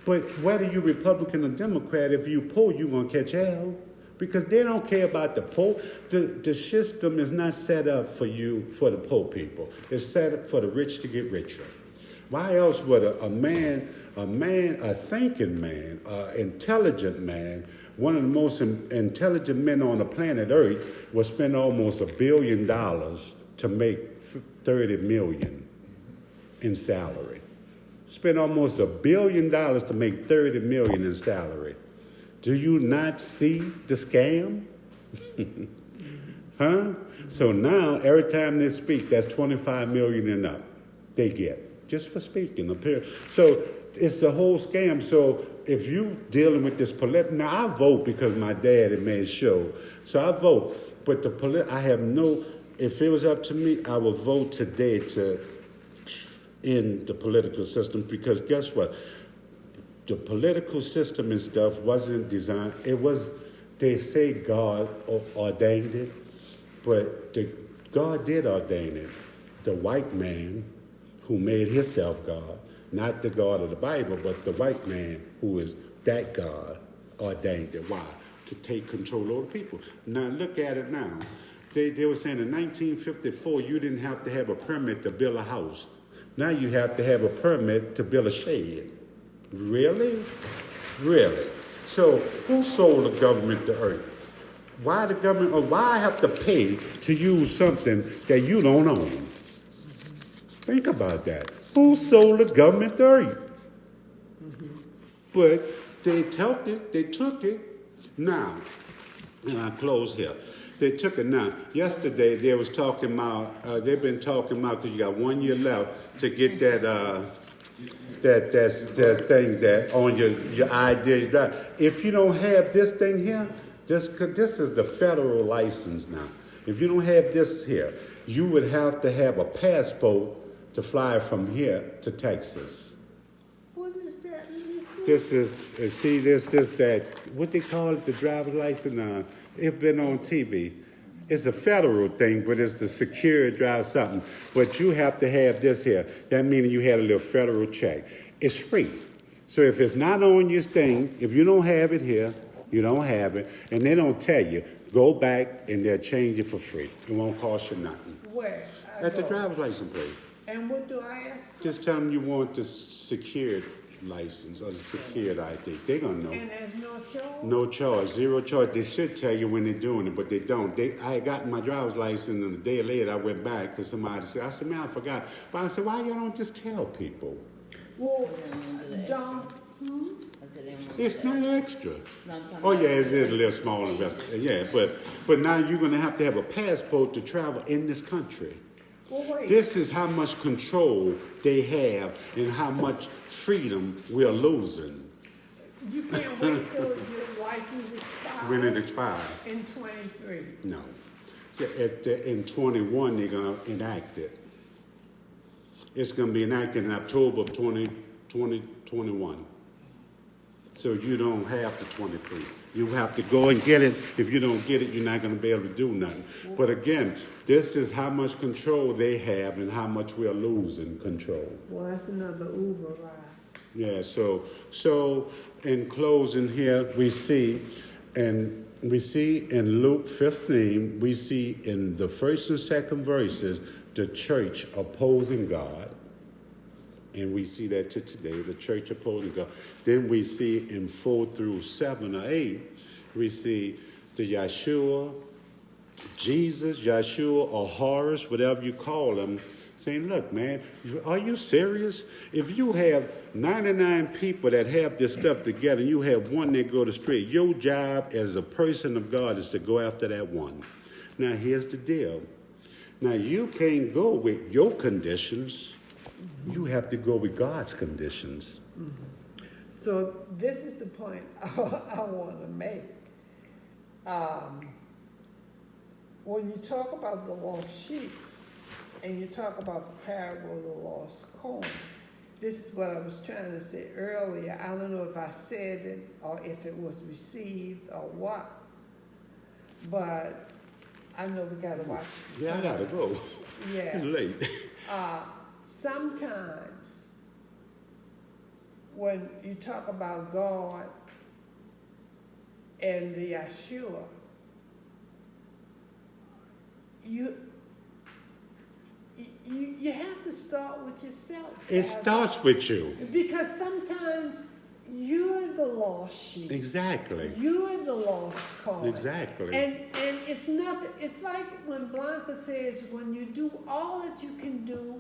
But whether you're Republican or Democrat, if you poor, you're going to catch hell. Because they don't care about the poor. The system is not set up for the poor people. It's set up for the rich to get richer. Why else would a thinking man, intelligent man, one of the most intelligent men on the planet Earth, would spend almost $1 billion to make $30 million in salary? Spend almost $1 billion to make $30 million in salary. Do you not see the scam? Huh? So now, every time they speak, that's $25 million and up they get, just for speaking. So it's a whole scam. So if you dealing with this political, now I vote because my dad had made sure. So I vote, but I have no. If it was up to me, I would vote today to end the political system, because guess what? The political system and stuff wasn't designed. It was. They say God ordained it, but God did ordain it. The white man who made himself God, not the God of the Bible, but the white man who is that God ordained it. Why? To take control over people. Now look at it now. They were saying in 1954 you didn't have to have a permit to build a house. Now you have to have a permit to build a shed. Really? Really? So who sold the government the earth? Why the government, or why I have to pay to use something that you don't own? Think about that. Who sold the government the earth? But they took it. Now, and I close here. They took it now. Yesterday they was talking about, they've been talking about, because you got 1 year left to get that thing that on your ID. If you don't have this thing here, this is the federal license now. If you don't have this here, you would have to have a passport to fly from here to Texas. What is that? This is, that, what they call it, the driver's license? It's been on TV. It's a federal thing, but it's the secure drive something. But you have to have this here. That means you had a little federal check. It's free. So if it's not on your thing, if you don't have it here, you don't have it, and they don't tell you, go back and they'll change it for free. It won't cost you nothing. Where? At the driver's license plate. And what do I ask? Just tell them you want the secured license or the secured ID. They're going to know. And there's no charge? No charge, zero charge. They should tell you when they're doing it, but they don't. I got my driver's license, and a day later I went back because somebody said, I said, man, I forgot. But I said, why y'all don't just tell people? Well, don't. It's not extra. No, I'm talking Oh about yeah, it is a little small investment. Yeah, but now you're going to have a passport to travel in this country. Well, wait. This is how much control they have and how much freedom we're losing You can't wait till your license expires? when it expires. In 23. No. In 21, they're going to enact it. It's going to be enacted in October of 2021. So you don't have the 23. You have to go and get it. If you don't get it, you're not going to be able to do nothing. But again, this is how much control they have and how much we're losing control. Well, that's another Uber ride. Yeah, so in closing here, we see in Luke 15, we see in the first and second verses, the church opposing God. And we see that to today, the church opposing God. Then we see in 4 through 7 or 8, we see the Yeshua, Jesus, Yeshua, or Horus, whatever you call them, saying, look, man, are you serious? If you have 99 people that have this stuff together and you have one that go astray, your job as a person of God is to go after that one. Now, here's the deal. Now, you can't go with your conditions. You have to go with God's conditions. Mm-hmm. So this is the point I want to make. When you talk about the lost sheep and you talk about the parable of the lost coin, this is what I was trying to say earlier. I don't know if I said it or if it was received or what, but I know we got to watch the Yeah, I time. got to go. Yeah. It's late. Sometimes when you talk about God and the Yeshua, you have to start with yourself. It starts with you. Because sometimes you're the lost sheep. Exactly. You're the lost coin. Exactly. And it's nothing. It's like when Blanca says, when you do all that you can do,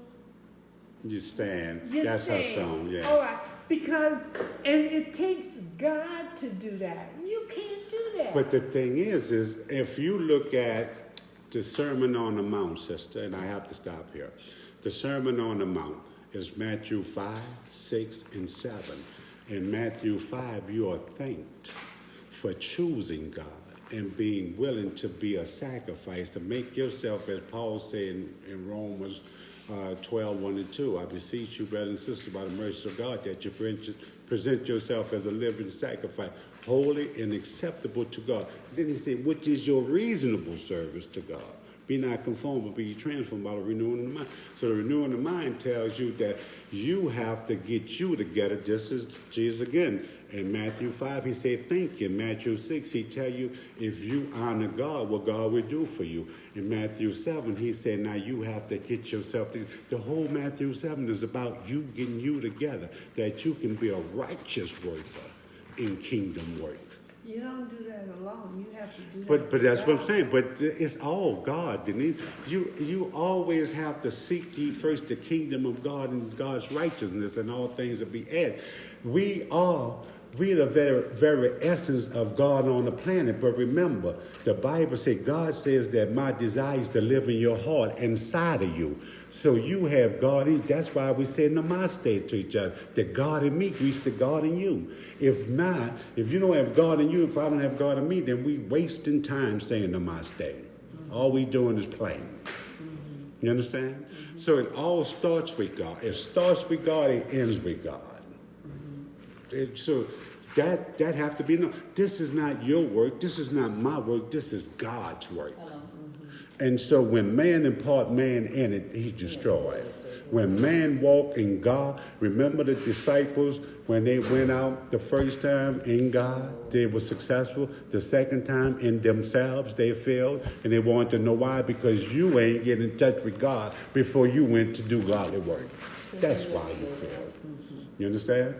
You stand. you That's her stand. song, yeah. All right. Because, and it takes God to do that. You can't do that. But the thing is if you look at the Sermon on the Mount, sister, and I have to stop here. The Sermon on the Mount. is Matthew 5, 6, and 7. In Matthew 5, you are thanked for choosing God and being willing to be a sacrifice, to make yourself, as Paul said in Romans 12, 1 and 2, I beseech you, brothers and sisters, by the mercy of God, that you present yourself as a living sacrifice, holy and acceptable to God. Then he said, which is your reasonable service to God. Be not conformed, but be transformed by the renewing of the mind. So the renewing of the mind tells you that you have to get you together, just as Jesus again. In Matthew 5, he said, thank you. In Matthew 6, he tell you, if you honor God, what God will do for you. In Matthew 7, he said, now you have to get yourself together. The whole Matthew 7 is about you getting you together, that you can be a righteous worker in kingdom work. You don't do that alone. You have to do that. But that's what I'm God. saying. But it's all God, Denise. You always have to seek ye first the kingdom of God and God's righteousness, and all things will be added. We're the very essence of God on the planet. But remember, the Bible says, God says that my desire is to live in your heart inside of you. So you have God in. That's why we say namaste to each other. That God in me greets the God in you. If not, if you don't have God in you, if I don't have God in me, then we wasting time saying namaste. Mm-hmm. All we doing is playing. Mm-hmm. You understand? Mm-hmm. So it all starts with God. It starts with God, it ends with God. So that have to be known. This is not your work. This is not my work. This is God's work. And so when man impart man in it, he's destroyed. When man walk in God, remember the disciples, when they went out the first time in God, they were successful. The second time in themselves, they failed. And they wanted to know why, because you ain't getting in touch with God before you went to do godly work. That's why you failed. You understand?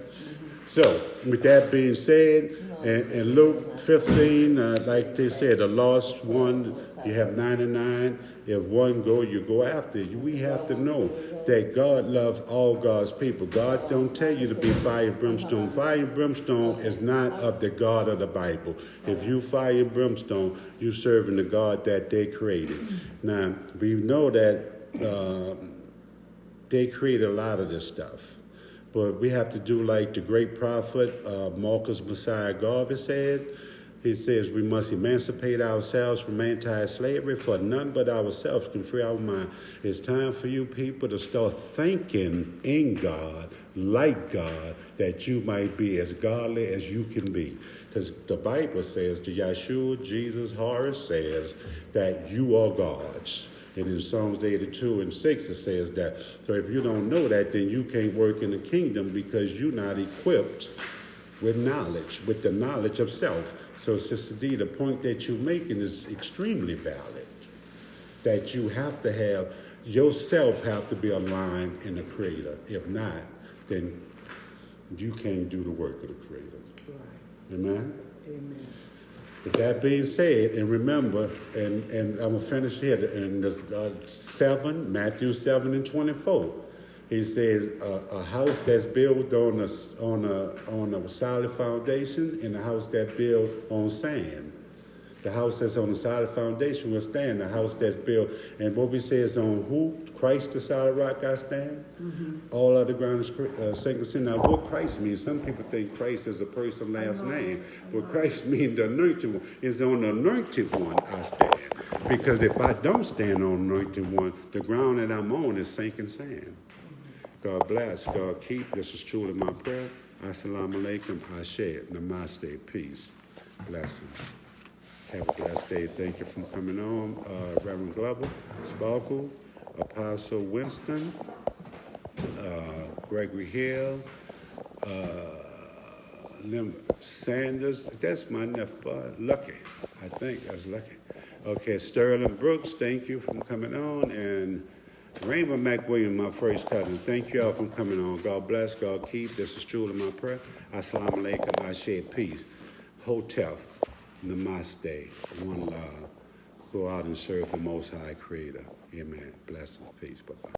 So, with that being said, in Luke 15, like they said, the lost one, you have 99. If one go, you go after. We have to know that God loves all God's people. God don't tell you to be fire and brimstone. Fire and brimstone is not of the God of the Bible. If you fire and brimstone, you serving the God that they created. Now, we know that they created a lot of this stuff. But we have to do like the great prophet Marcus Messiah Garvey said. He says we must emancipate ourselves from anti-slavery, for none but ourselves can free our mind. It's time for you people to start thinking in God, like God, that you might be as godly as you can be. Because the Bible says, the Yeshua, Jesus, Horus says that you are God's. And in Psalms 82 and 6, it says that. So if you don't know that, then you can't work in the kingdom because you're not equipped with knowledge, with the knowledge of self. So, Sister D, the point that you're making is extremely valid. That you have to have, yourself have to be aligned in the Creator. If not, then you can't do the work of the Creator. Right. Amen? Amen. With that being said, and remember, and I'm going to finish here, in Matthew 7 and 24, he says, a house that's built on a solid foundation and a house that's built on sand. The house that's on a solid foundation will stand. The house that's built, and what we say is on who? Christ the solid rock I stand. Mm-hmm. All other ground is sinking sin. Now, what Christ means, some people think Christ is a person last name. What Christ means, the anointed one, is on the anointed one I stand. Because if I don't stand on the anointed one, the ground that I'm on is sinking sand. God bless, God keep. This is truly my prayer. Assalamu alaikum, ashe, namaste, peace, blessings. Have a blessed day. Thank you for coming on. Reverend Glover, Sparkle, Apostle Winston, Gregory Hill, Sanders. That's my nephew, Lucky. I think that's Lucky. Okay, Sterling Brooks, thank you for coming on. And Rainbow McWilliam, my first cousin. Thank you all for coming on. God bless, God keep. This is truly my prayer. Assalamu alaikum, ashe, peace. Hotel. Namaste, one love. Go out and serve the Most High Creator. Amen. Blessings, peace. Bye-bye.